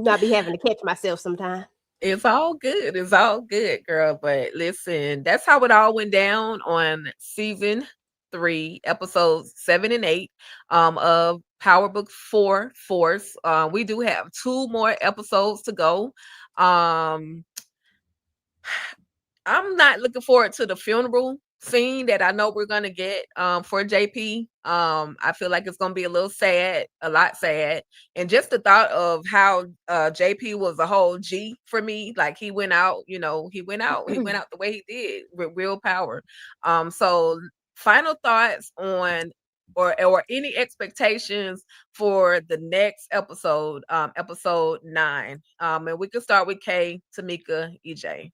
I be having to catch myself sometime. It's all good. It's all good, girl. But listen, that's how it all went down on season 3, episodes 7 and 8 of Power Book 4 Force. We do have 2 more episodes to go. Um I'm not looking forward to the funeral scene that I know we're gonna get for JP. I feel like it's gonna be a little sad, a lot sad. And just the thought of how JP was a whole G for me, like he went out, he went out the way he did with real power. So final thoughts on or any expectations for the next episode, episode 9. And we can start with Kay, Tamika, EJ.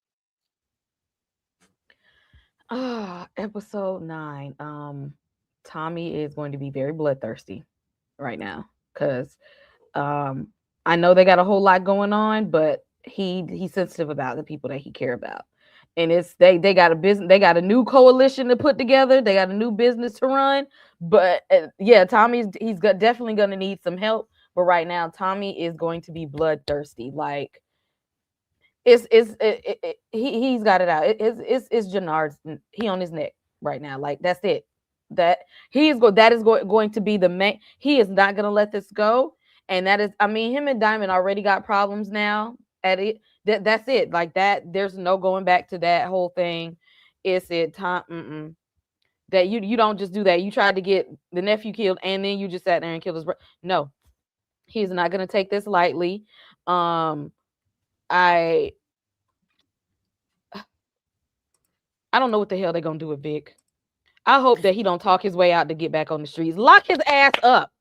Episode 9. Tommy is going to be very bloodthirsty right now because um I know they got a whole lot going on, but he's sensitive about the people that he care about. And it's they got a business, they got a new coalition to put together, they got a new business to run. But yeah, definitely gonna need some help. But right now, Tommy is going to be bloodthirsty. Like he's got it out. It's Jannard's, he on his neck right now. Like that's it. That is going to be the main. He is not gonna let this go. And that is, I mean, him and Diamond already got problems now at it. That's it. Like that, there's no going back to that whole thing. It's it time. That you don't just do that. You tried to get the nephew killed and then you just sat there and killed his brother. No, he's not gonna take this lightly. Um, I I don't know what the hell they're gonna do with Vic. I hope that he don't talk his way out to get back on the streets. Lock his ass up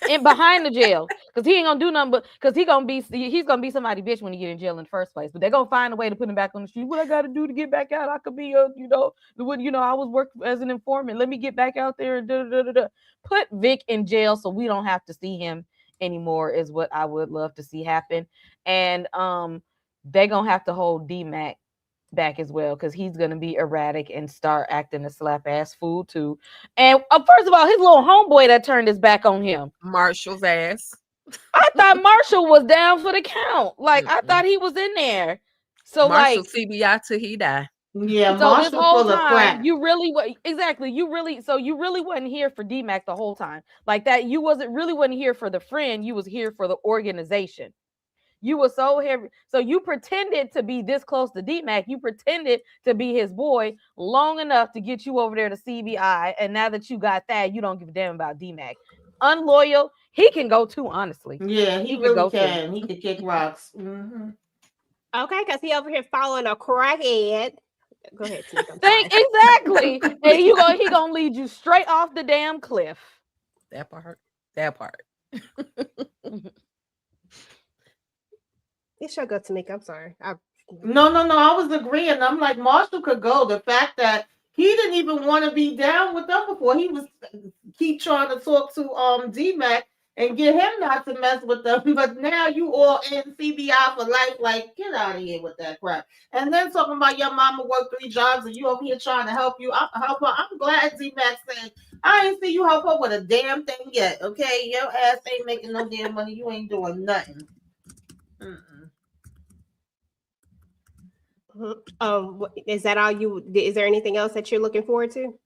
and behind the jail, because he ain't gonna do nothing. But because he's gonna be somebody bitch when he get in jail in the first place. But they're gonna find a way to put him back on the street. What I gotta do to get back out? I could be I was working as an informant. Let me get back out there and put Vic in jail so we don't have to see him anymore. Is what I would love to see happen. And they gonna have to hold D-Mac back as well, because he's gonna be erratic and start acting a slap ass fool too. And first of all, his little homeboy that turned his back on him. Marshall's ass. I thought Marshall was down for the count. Like I Mm-mm. thought he was in there. So Marshall like, CBI till he die. yeah, so this Marshall whole full of time crap. you really exactly, you really wasn't here for DMAC the whole time. Like that, you wasn't here for the friend. You was here for the organization. You were so heavy. So you pretended to be this close to DMAC. You pretended to be his boy long enough to get you over there to CBI. And now that you got that, you don't give a damn about DMAC. Unloyal, he can go too, honestly. Yeah, he He could really go too. can. He could kick rocks. Okay, because he over here following a crackhead. Go ahead, Tamika. I'm Think sorry. exactly. And he gonna lead you straight off the damn cliff. That part. That part. It should go Tamika. I'm sorry. No. I was agreeing. I'm like, Marshall could go. The fact that he didn't even want to be down with them before. He was keep trying to talk to D-Mac and get him not to mess with them. But now you all in CBI for life. Like, get out of here with that crap. And then talking about your mama worked 3 jobs and you over here trying to help you. Help her. I'm glad D-Mac said, I ain't see you help her with a damn thing yet. Okay, your ass ain't making no damn money. You ain't doing nothing. Is that all you? Is there anything else that you're looking forward to?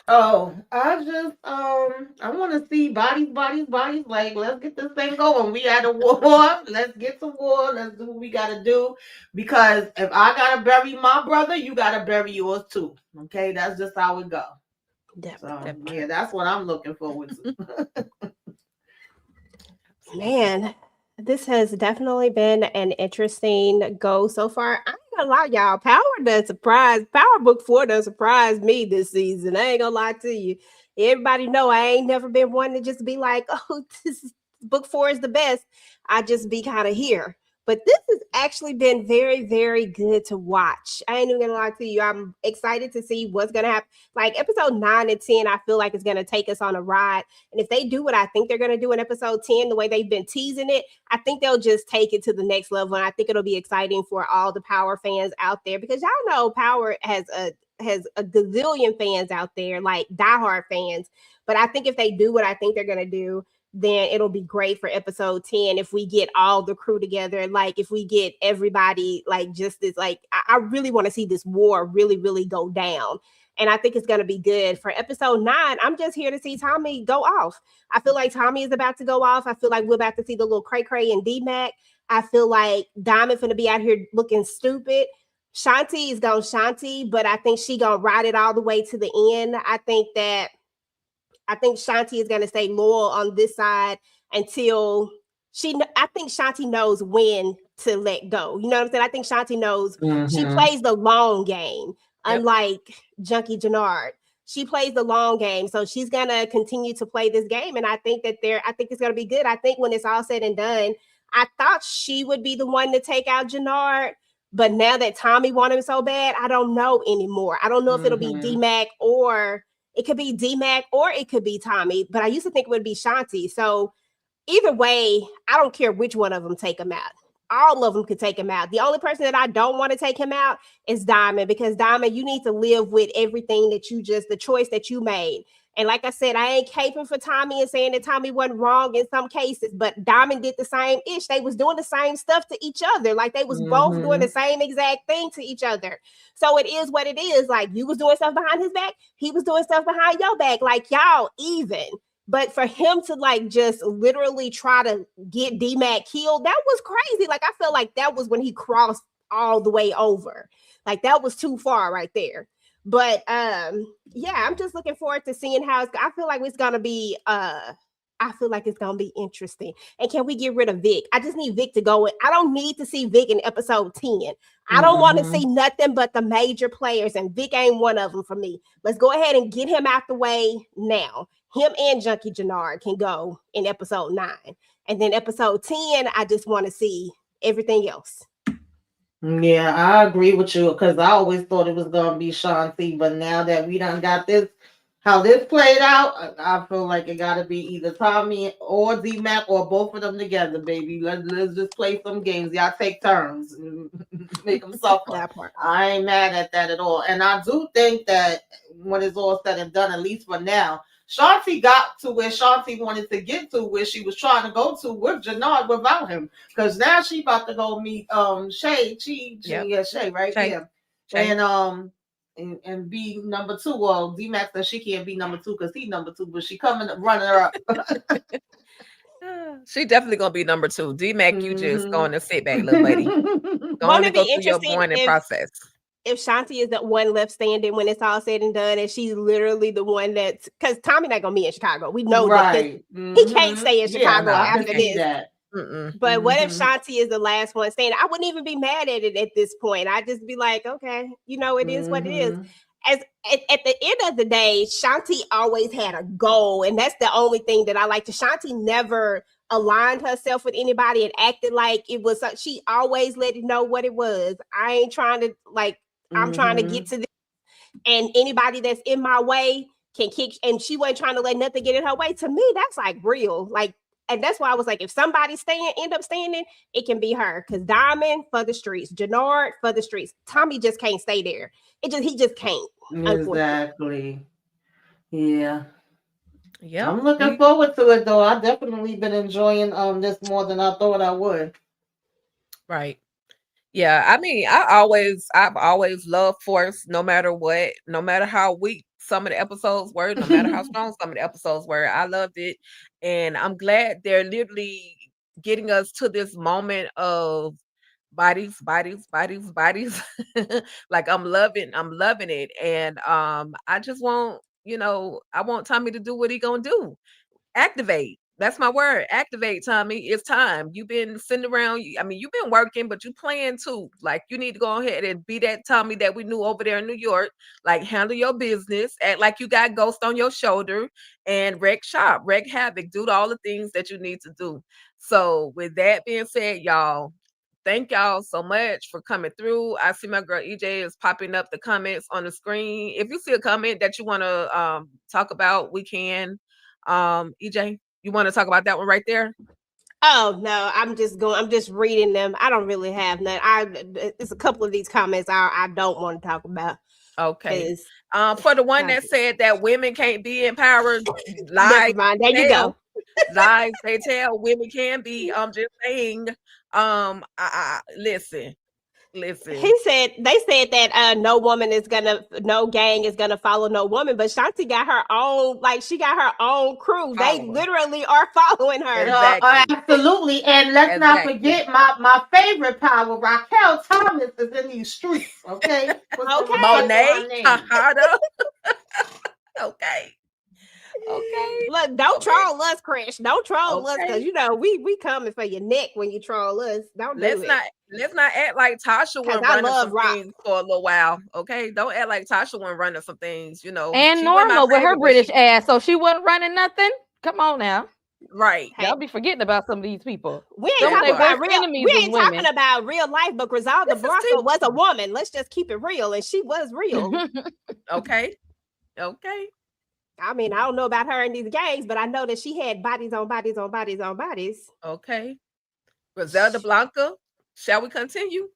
Oh, I just I want to see bodies. Like, let's get this thing going. We at a war. Let's get to war. Let's do what we gotta do. Because if I gotta bury my brother, you gotta bury yours too. Okay, that's just how it go. So, yeah, that's what I'm looking forward to. Man, this has definitely been an interesting go so far. I ain't gonna lie, y'all. Powerbook 4 done surprised me this season. I ain't gonna lie to you. Everybody know I ain't never been one to just be like, oh, book 4 is the best. I just be kind of here. But this has actually been very, very good to watch. I ain't even gonna lie to you. I'm excited to see what's gonna happen. Like episode 9 and 10, I feel like it's gonna take us on a ride. And if they do what I think they're gonna do in episode 10, the way they've been teasing it, I think they'll just take it to the next level. And I think it'll be exciting for all the Power fans out there, because y'all know Power has a gazillion fans out there, like diehard fans. But I think if they do what I think they're gonna do, then it'll be great for episode 10 if we get all the crew together. Like if we get everybody, like just this, like I really want to see this war really, really go down. And I think it's going to be good. For episode 9, I'm just here to see Tommy go off. I feel like Tommy is about to go off. I feel like we're about to see the little cray cray and D-Mac. I feel like Diamond's going to be out here looking stupid. Shanti is going Shanti, but I think she going to ride it all the way to the end. I think Shanti is going to stay loyal on this side until I think Shanti knows when to let go. You know what I'm saying? I think Shanti knows she plays the long game, unlike Junkie Jannard. She plays the long game. So she's going to continue to play this game. And I think it's going to be good. I think when it's all said and done, I thought she would be the one to take out Jannard. But now that Tommy wanted him so bad, I don't know anymore. I don't know if it'll be D-Mac or it could be D-Mac or it could be Tommy, but I used to think it would be Shanti. So either way, I don't care which one of them take him out. All of them could take him out. The only person that I don't want to take him out is Diamond, because Diamond, you need to live with everything that the choice that you made. And like I said, I ain't caping for Tommy and saying that Tommy wasn't wrong in some cases, but Diamond did the same ish. They was doing the same stuff to each other. Like they was both doing the same exact thing to each other. So it is what it is. Like you was doing stuff behind his back. He was doing stuff behind your back. Like y'all even. But for him to like just literally try to get D-Mac killed, that was crazy. Like I felt like that was when he crossed all the way over. Like that was too far right there. But yeah, I'm just looking forward to seeing how I feel like it's gonna be interesting. And can we get rid of Vic? I just need Vic to go in. I don't need to see Vic in episode 10. I don't want to see nothing but the major players, and Vic ain't one of them for me. Let's go ahead and get him out the way now. Him and Junkie Jannard can go in episode 9. And then episode 10, I just want to see everything else. Yeah, I agree with you, because I always thought it was going to be Shanti, but now that we done got this, how this played out, I feel like it got to be either Tommy or D-Mac or both of them together, baby. Let's just play some games. Y'all take turns. Make them suffer. That part. I ain't mad at that at all. And I do think that when it's all said and done, at least for now, Shanti got to where Shanti wanted to get to, where she was trying to go to with Jannard without him. Because now she about to go meet Shay. Shay, right? Shay. Yeah. Shay. And be number 2. Well, D-Mac says she can't be number 2 because he's number 2, but she coming running her up. She definitely gonna be number 2. D-Mac, you just going to sit back, little buddy. Going to go through your mourning process. If Shanti is the one left standing when it's all said and done, and she's literally the one that's, because Tommy not gonna be in Chicago. We know that he can't stay in Chicago after this. But what if Mm-hmm. Shanti is the last one standing? I wouldn't even be mad at it at this point. I'd just be like, okay, it is what it is. Mm-hmm. As at the end of the day, Shanti always had a goal, and that's the only thing that I like. Shanti never aligned herself with anybody and acted like it was. She always let it know what it was. I ain't trying to I'm trying to get Mm-hmm. to this, and anybody that's in my way can kick. And she wasn't trying to let nothing get in her way. To me, that's like real, like. And that's why I was like, if somebody end up standing, it can be her. Because Diamond for the streets, Jannard for the streets. Tommy just can't stay there. He just can't. Unfortunately. Exactly. Yeah. Yep. I'm looking forward to it though. I've definitely been enjoying this more than I thought I would. Right. Yeah, I mean, I've always loved Force, no matter what, no matter how weak some of the episodes were, no matter how strong some of the episodes were, I loved it, and I'm glad they're literally getting us to this moment of bodies, bodies, bodies, bodies. Like I'm loving it, and I just want, I want Tommy to do what he gonna do. Activate. That's my word. Activate, Tommy. It's time. You've been sitting around. I mean, you've been working, but you playing too. Like you need to go ahead and be that Tommy that we knew over there in New York. Like handle your business. Act like you got ghost on your shoulder and wreck shop, wreck havoc. Do all the things that you need to do. So with that being said, y'all, thank y'all so much for coming through. I see my girl EJ is popping up the comments on the screen. If you see a comment that you want to talk about, we can. EJ, you want to talk about that one right there? Oh no, I'm just reading them. I don't really have none. It's a couple of these comments I don't want to talk about. Okay. For the one that said that women can't be empowered, never mind. There you go. Lies they tell, women can be. I'm just saying. Listen. They said that no gang is gonna follow no woman, but Shanti got her own, she got her own crew. They literally are following her. Exactly. Absolutely. And let's not forget my favorite power, Raquel Thomas, is in these streets. Okay. Monet, Tahada. Okay. Look, don't troll us, Chris. Don't troll us, because we coming for your neck when you troll us. Let's not act like Tasha wasn't running some things for a little while. Okay, don't act like Tasha wasn't running some things. And Norma with her British ass, so she wasn't running nothing. Come on now. Right. Y'all be forgetting about some of these people. We ain't talking about real life, but Griselda Blanco was a woman. Let's just keep it real, and she was real. Okay. I mean, I don't know about her in these gangs, but I know that she had bodies on bodies on bodies on bodies. Okay. Griselda Blanca, shall we continue?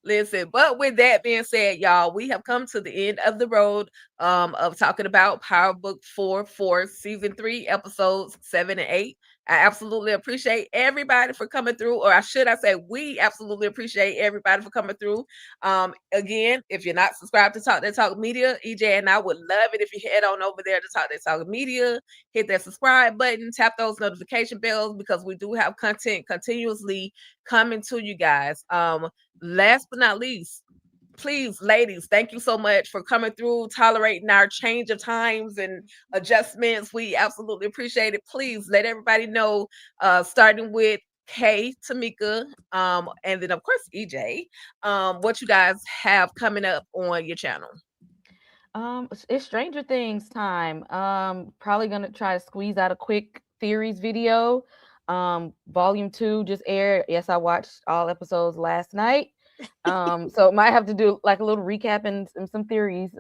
Listen, but with that being said, y'all, we have come to the end of the road of talking about Powerbook 4 Season 3, Episodes 7 and 8. I absolutely appreciate everybody for coming through, or should I say, we absolutely appreciate everybody for coming through. Again, if you're not subscribed to Talk That Talk Media, EJ and I would love it if you head on over there to Talk That Talk Media, hit that subscribe button, tap those notification bells, because we do have content continuously coming to you guys. Last but not least, please, ladies, thank you so much for coming through, tolerating our change of times and adjustments. We absolutely appreciate it. Please let everybody know, starting with Kay, Tamika, and then of course EJ, what you guys have coming up on your channel. It's Stranger Things time. Probably gonna try to squeeze out a quick theories video. Volume 2 just aired. Yes, I watched all episodes last night. So might have to do like a little recap and some theories.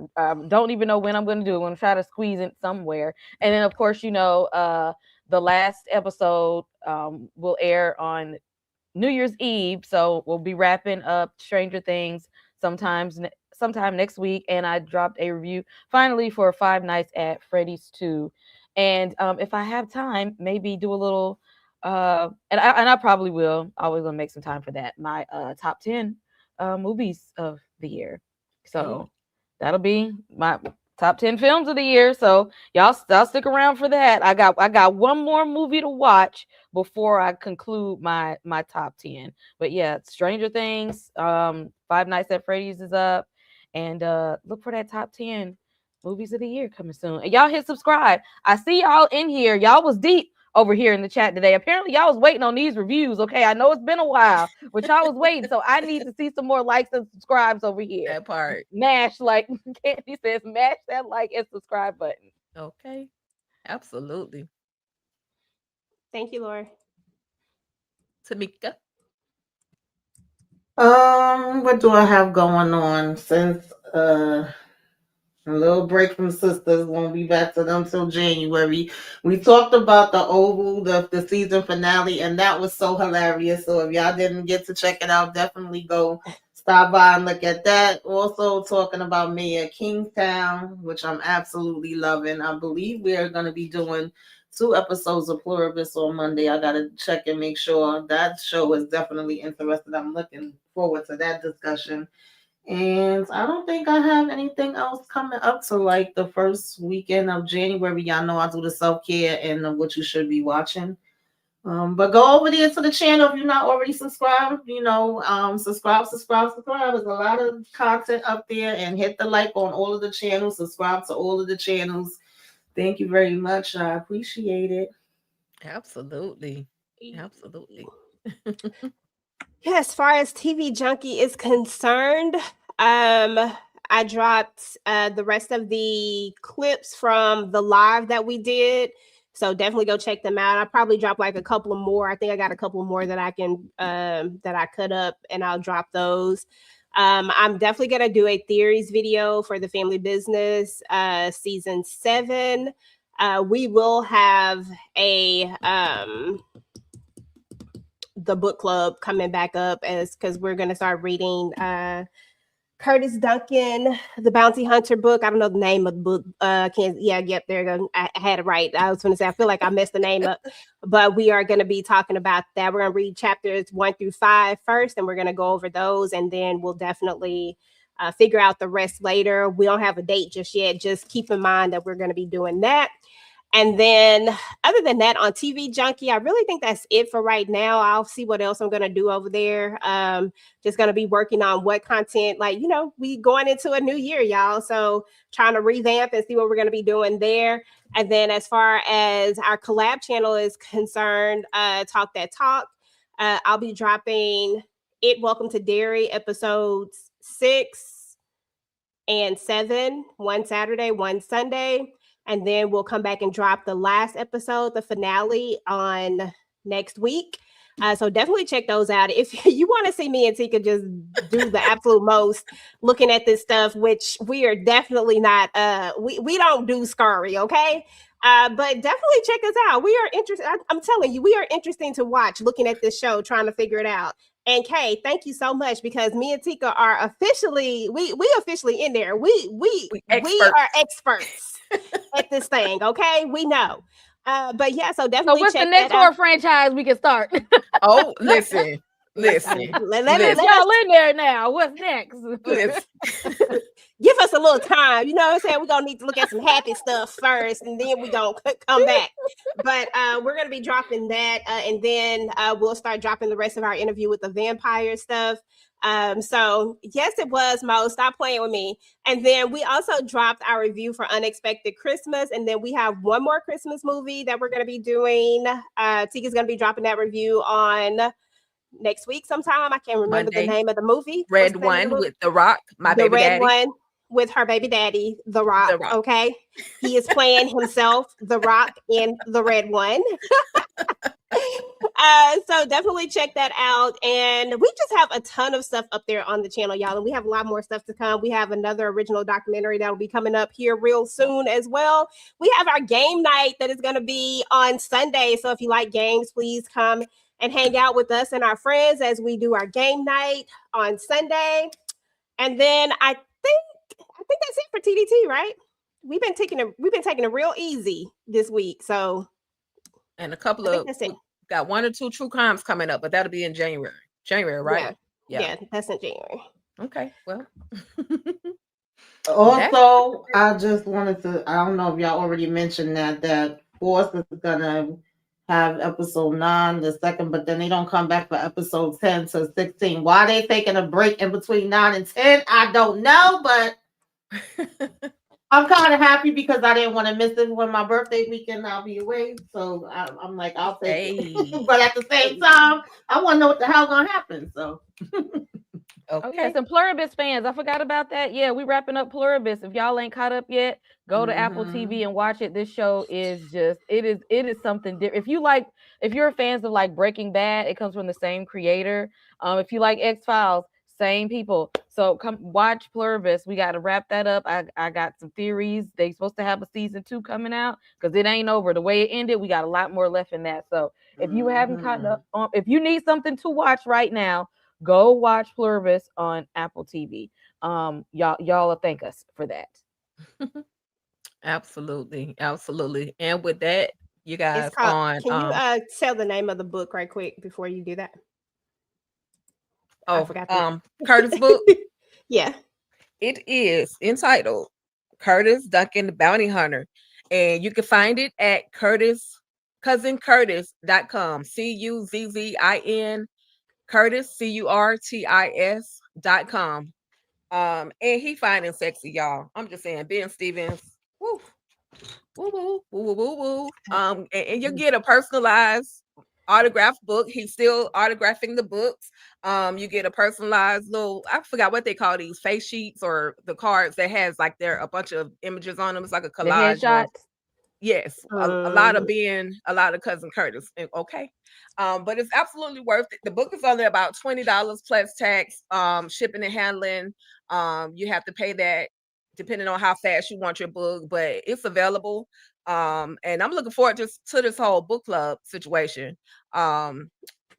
Don't even know when I'm gonna do. I'm gonna try to squeeze it somewhere. And then of course, the last episode will air on New Year's Eve. So we'll be wrapping up Stranger Things sometime next week. And I dropped a review finally for Five Nights at Freddy's 2. And if I have time, maybe do a little and I probably will. Always gonna make some time for that. My top 10 movies of the year. So that'll be my top 10 films of the year. So y'all stick around for that. I got one more movie to watch before I conclude my top 10. But yeah, Stranger Things, Five Nights at Freddy's is up, and look for that top 10 movies of the year coming soon. And y'all hit subscribe. I see y'all in here. Y'all was deep over here in the chat today. Apparently, y'all was waiting on these reviews. Okay, I know it's been a while, but y'all was waiting, so I need to see some more likes and subscribes over here. That part. Mash like Candy says, mash that like and subscribe button. Okay. Absolutely. Thank you, Laura. Tamika. What do I have going on? Since a little break from sisters, won't be back to them till January. We talked about the Oval, the season finale, and that was so hilarious. So if y'all didn't get to check it out, definitely go stop by and look at that. Also talking about Mayor Kingstown, which I'm absolutely loving. I believe we are going to be doing 2 episodes of Pluribus on Monday. I gotta check and make sure. That show is definitely interesting. I'm looking forward to that discussion. And I don't think I have anything else coming up to like the first weekend of January. Y'all know I do the self-care and what you should be watching. But go over there to the channel if you're not already subscribed. Subscribe. There's a lot of content up there, and hit the like on all of the channels. Subscribe to all of the channels. Thank you very much. I appreciate it. Absolutely. Yeah, as far as TV Junkie is concerned, I dropped the rest of the clips from the live that we did. So definitely go check them out. I'll probably drop like a couple of more. I think I got a couple more that I can that I cut up, and I'll drop those. I'm definitely gonna do a theories video for the family business season 7. We will have a the book club coming back up because we're going to start reading Curtis Duncan, the Bounty Hunter book. I don't know the name of the book. Yep, there you go. I had it right. I was going to say, I feel like I messed the name up, but we are going to be talking about that. We're going to read chapters 1 through 5 first, and we're going to go over those, and then we'll definitely figure out the rest later. We don't have a date just yet. Just keep in mind that we're going to be doing that. And then other than that, on TV Junkie, I really think that's it for right now. I'll see what else I'm going to do over there. Just going to be working on what content, we going into a new year, y'all. So trying to revamp and see what we're going to be doing there. And then as far as our collab channel is concerned, Talk That Talk, I'll be dropping It Welcome to Dairy episodes 6 and 7, one Saturday, one Sunday. And then we'll come back and drop the last episode, the finale, on next week. So definitely check those out. If you want to see me and Tika just do the absolute most looking at this stuff, which we are definitely not, we don't do scurry, okay? But definitely check us out. We are interested. I'm telling you, we are interesting to watch looking at this show, trying to figure it out. And Kay, thank you so much, because me and Tika are officially, we officially in there. We are experts at this thing, okay? We know. But yeah, so definitely. So what's the next horror franchise we can start? Oh, listen. Let y'all in there now. What's next? Give us a little time. You know what I'm saying? We're going to need to look at some happy stuff first, and then we're going to come back. But we're going to be dropping that, and then we'll start dropping the rest of our interview with the vampire stuff. So yes, it was Mo. Stop playing with me. And then we also dropped our review for Unexpected Christmas. And then we have one more Christmas movie that we're going to be doing. Tika's going to be dropping that review on next week sometime. I can't remember Monday. The name of the movie. Red One with The Rock, the red one with her baby daddy, The Rock. Okay. He is playing himself, The Rock, in the red one. So definitely check that out. And we just have a ton of stuff up there on the channel, y'all. And we have a lot more stuff to come. We have another original documentary that will be coming up here real soon as well. We have our game night that is going to be on Sunday. So if you like games, please come and hang out with us and our friends as we do our game night on Sunday. And then I think that's it for TDT, right? We've been taking it real easy this week. So, and a couple of got 1 or 2 true crimes coming up, but that'll be in January. Right? Yeah, that's in January. Okay, well. Also, I just wanted to, I don't know if y'all already mentioned that Force is gonna have episode 9, the second, but then they don't come back for episode 10 to 16. Why they taking a break in between 9 and 10? I don't know, but I'm kind of happy because I didn't want to miss it when my birthday weekend. I'll be away, so I'm like, I'll take Hey, it. But at the same hey, time, I want to know what the hell gonna happen. So Oh yes, okay. and Pluribus fans, I forgot about that. Yeah, we wrapping up Pluribus. If y'all ain't caught up yet, go to Apple TV hmm and watch it. This show is just it is something different. If you're fans of like Breaking Bad, it comes from the same creator. If you like X Files, same people. So come watch Pluribus. We got to wrap that up. I got some theories. They supposed to have a season 2 coming out because it ain't over. The way it ended, we got a lot more left in that. So if you haven't caught up, if you need something to watch right now, go watch Pluribus on Apple TV. Y'all will thank us for that. Absolutely, absolutely. And with that, you It's guys called. on Can you tell the name of the book right quick before you do that? I oh forgot the Curtis book. name. Yeah. It is entitled Curtis Duncan the Bounty Hunter. And you can find it at cousincurtis.com. CUZZIN Curtis CURTIS.com. And he fine and sexy, y'all. I'm just saying, Ben Stevens. Woo, woo, woo, woo, woo, woo. And you get a personalized autographed book. He's still autographing the books. You get a personalized little, I forgot what they call these face sheets or the cards that has like there a bunch of images on them. It's like a The collage of headshots. yes, a lot of being a lot of cousin Curtis. Okay. But it's absolutely worth it. The book is only about $20 plus tax, shipping and handling. You have to pay that depending on how fast you want your book, but it's available. And I'm looking forward to this whole book club situation. Um,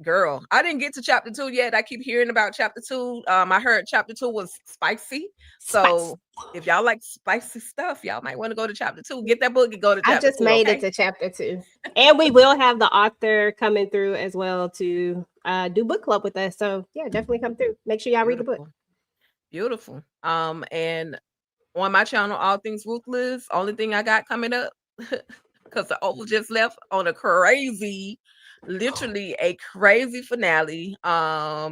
girl, I didn't get to chapter 2 yet. I keep hearing about chapter 2. I heard chapter 2 was spicy. Spice. So if y'all like spicy stuff, y'all might want to go to chapter 2. Get that book and go to I chapter just 2, made it okay? to chapter 2. And we will have the author coming through as well to do book club with us. So yeah, definitely come through. Make sure y'all read the book. Beautiful. Beautiful. And on my channel, All Things Ruthless, only thing I got coming up, because the Oval just left on a crazy, literally a crazy finale. I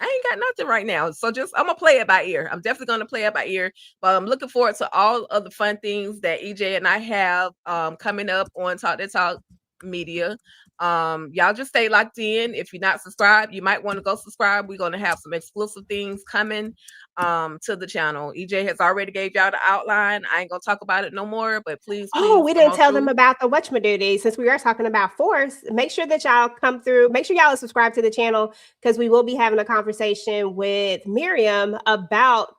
ain't got nothing right now. So just I'm gonna play it by ear. I'm definitely gonna play it by ear. But I'm looking forward to all of the fun things that EJ and I have coming up on Talk That Talk Media. Y'all just stay locked in. If you're not subscribed, you might want to go subscribe. We're gonna have some exclusive things coming to the channel. EJ has already gave y'all the outline. I ain't gonna talk about it no more, but please, Oh, please we come didn't on tell them through. about the whatchamadiddie since we are talking about force. Make sure that y'all come through. Make sure y'all are subscribed to the channel because we will be having a conversation with Miriam about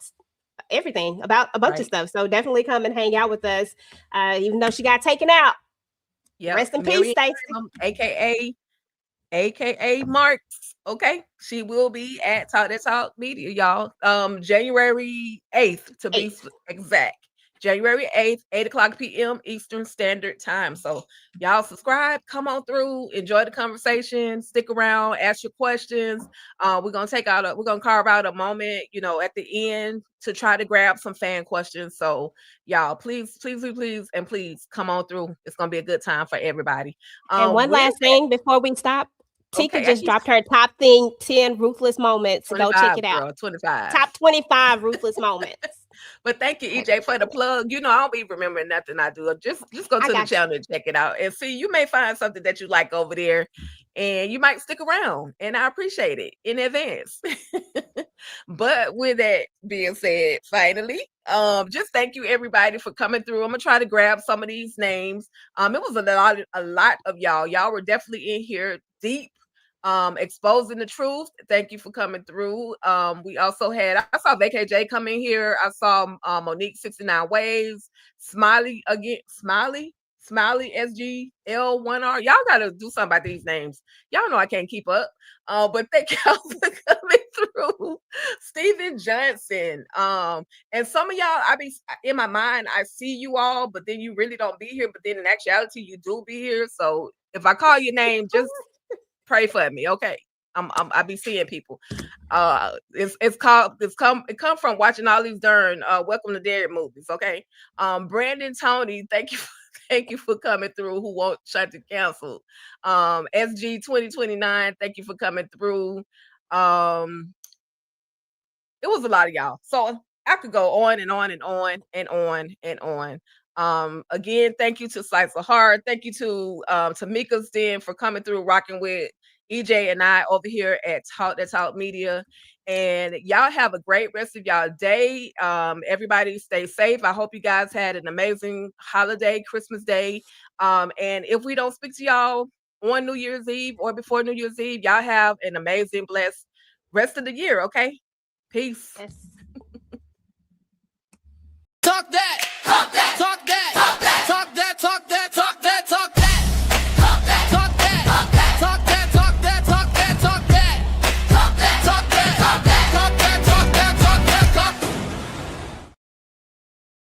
everything, about a bunch of Right. stuff. So definitely come and hang out with us. Even though she got taken out. Yep. Rest in peace, Miriam, Stacy. aka Marks. Okay. She will be at Talk That Talk Media, y'all. January 8th to be 8th. exact. January 8th, 8 o'clock p.m. Eastern Standard Time. So y'all subscribe, come on through, enjoy the conversation, stick around, ask your questions. We're gonna carve out a moment, at the end to try to grab some fan questions. So y'all, please, please, please, please, and please come on through. It's gonna be a good time for everybody. And one With last thing before we stop. Tika okay, I just keep dropped her top 10 ruthless moments. Go check 25, it out. girl, 25. Top 25 ruthless moments. But thank you, EJ, for the plug. I don't be remembering nothing I do. Just go I to the got you. channel and check it out. And see, you may find something that you like over there, and you might stick around. And I appreciate it in advance. But with that being said, finally, just thank you everybody for coming through. I'm gonna try to grab some of these names. It was a lot of y'all. Y'all were definitely in here deep, exposing the truth. Thank you for coming through. We also had I saw VKJ come in here. I saw Monique 69 Waves, Smiley again, Smiley SGL1R. Y'all gotta do something about these names. Y'all know I can't keep up. But thank y'all for coming through. Steven Johnson. And some of y'all, I be in my mind, I see you all, but then you really don't be here. But then in actuality, you do be here. So if I call your name, just pray for me, okay? I be seeing people. It come from watching all these darn Welcome to Derry movies, okay? Brandon Tony, thank you. Thank you for coming through. Who won't shut to cancel? SG 2029, thank you for coming through. It was a lot of y'all. So I could go on and on and on and on and on. Again, thank you to Slice of Heart. Thank you to Tamika's Den for coming through, rocking with EJ and I over here at Talk Media. And y'all have a great rest of y'all day. Everybody stay safe. I hope you guys had an amazing holiday, Christmas Day. And if we don't speak to y'all on New Year's Eve or before New Year's Eve, y'all have an amazing, blessed rest of the year. Okay. Peace. Yes. Talk that. Talk that. Talk that. Talk that. Talk that.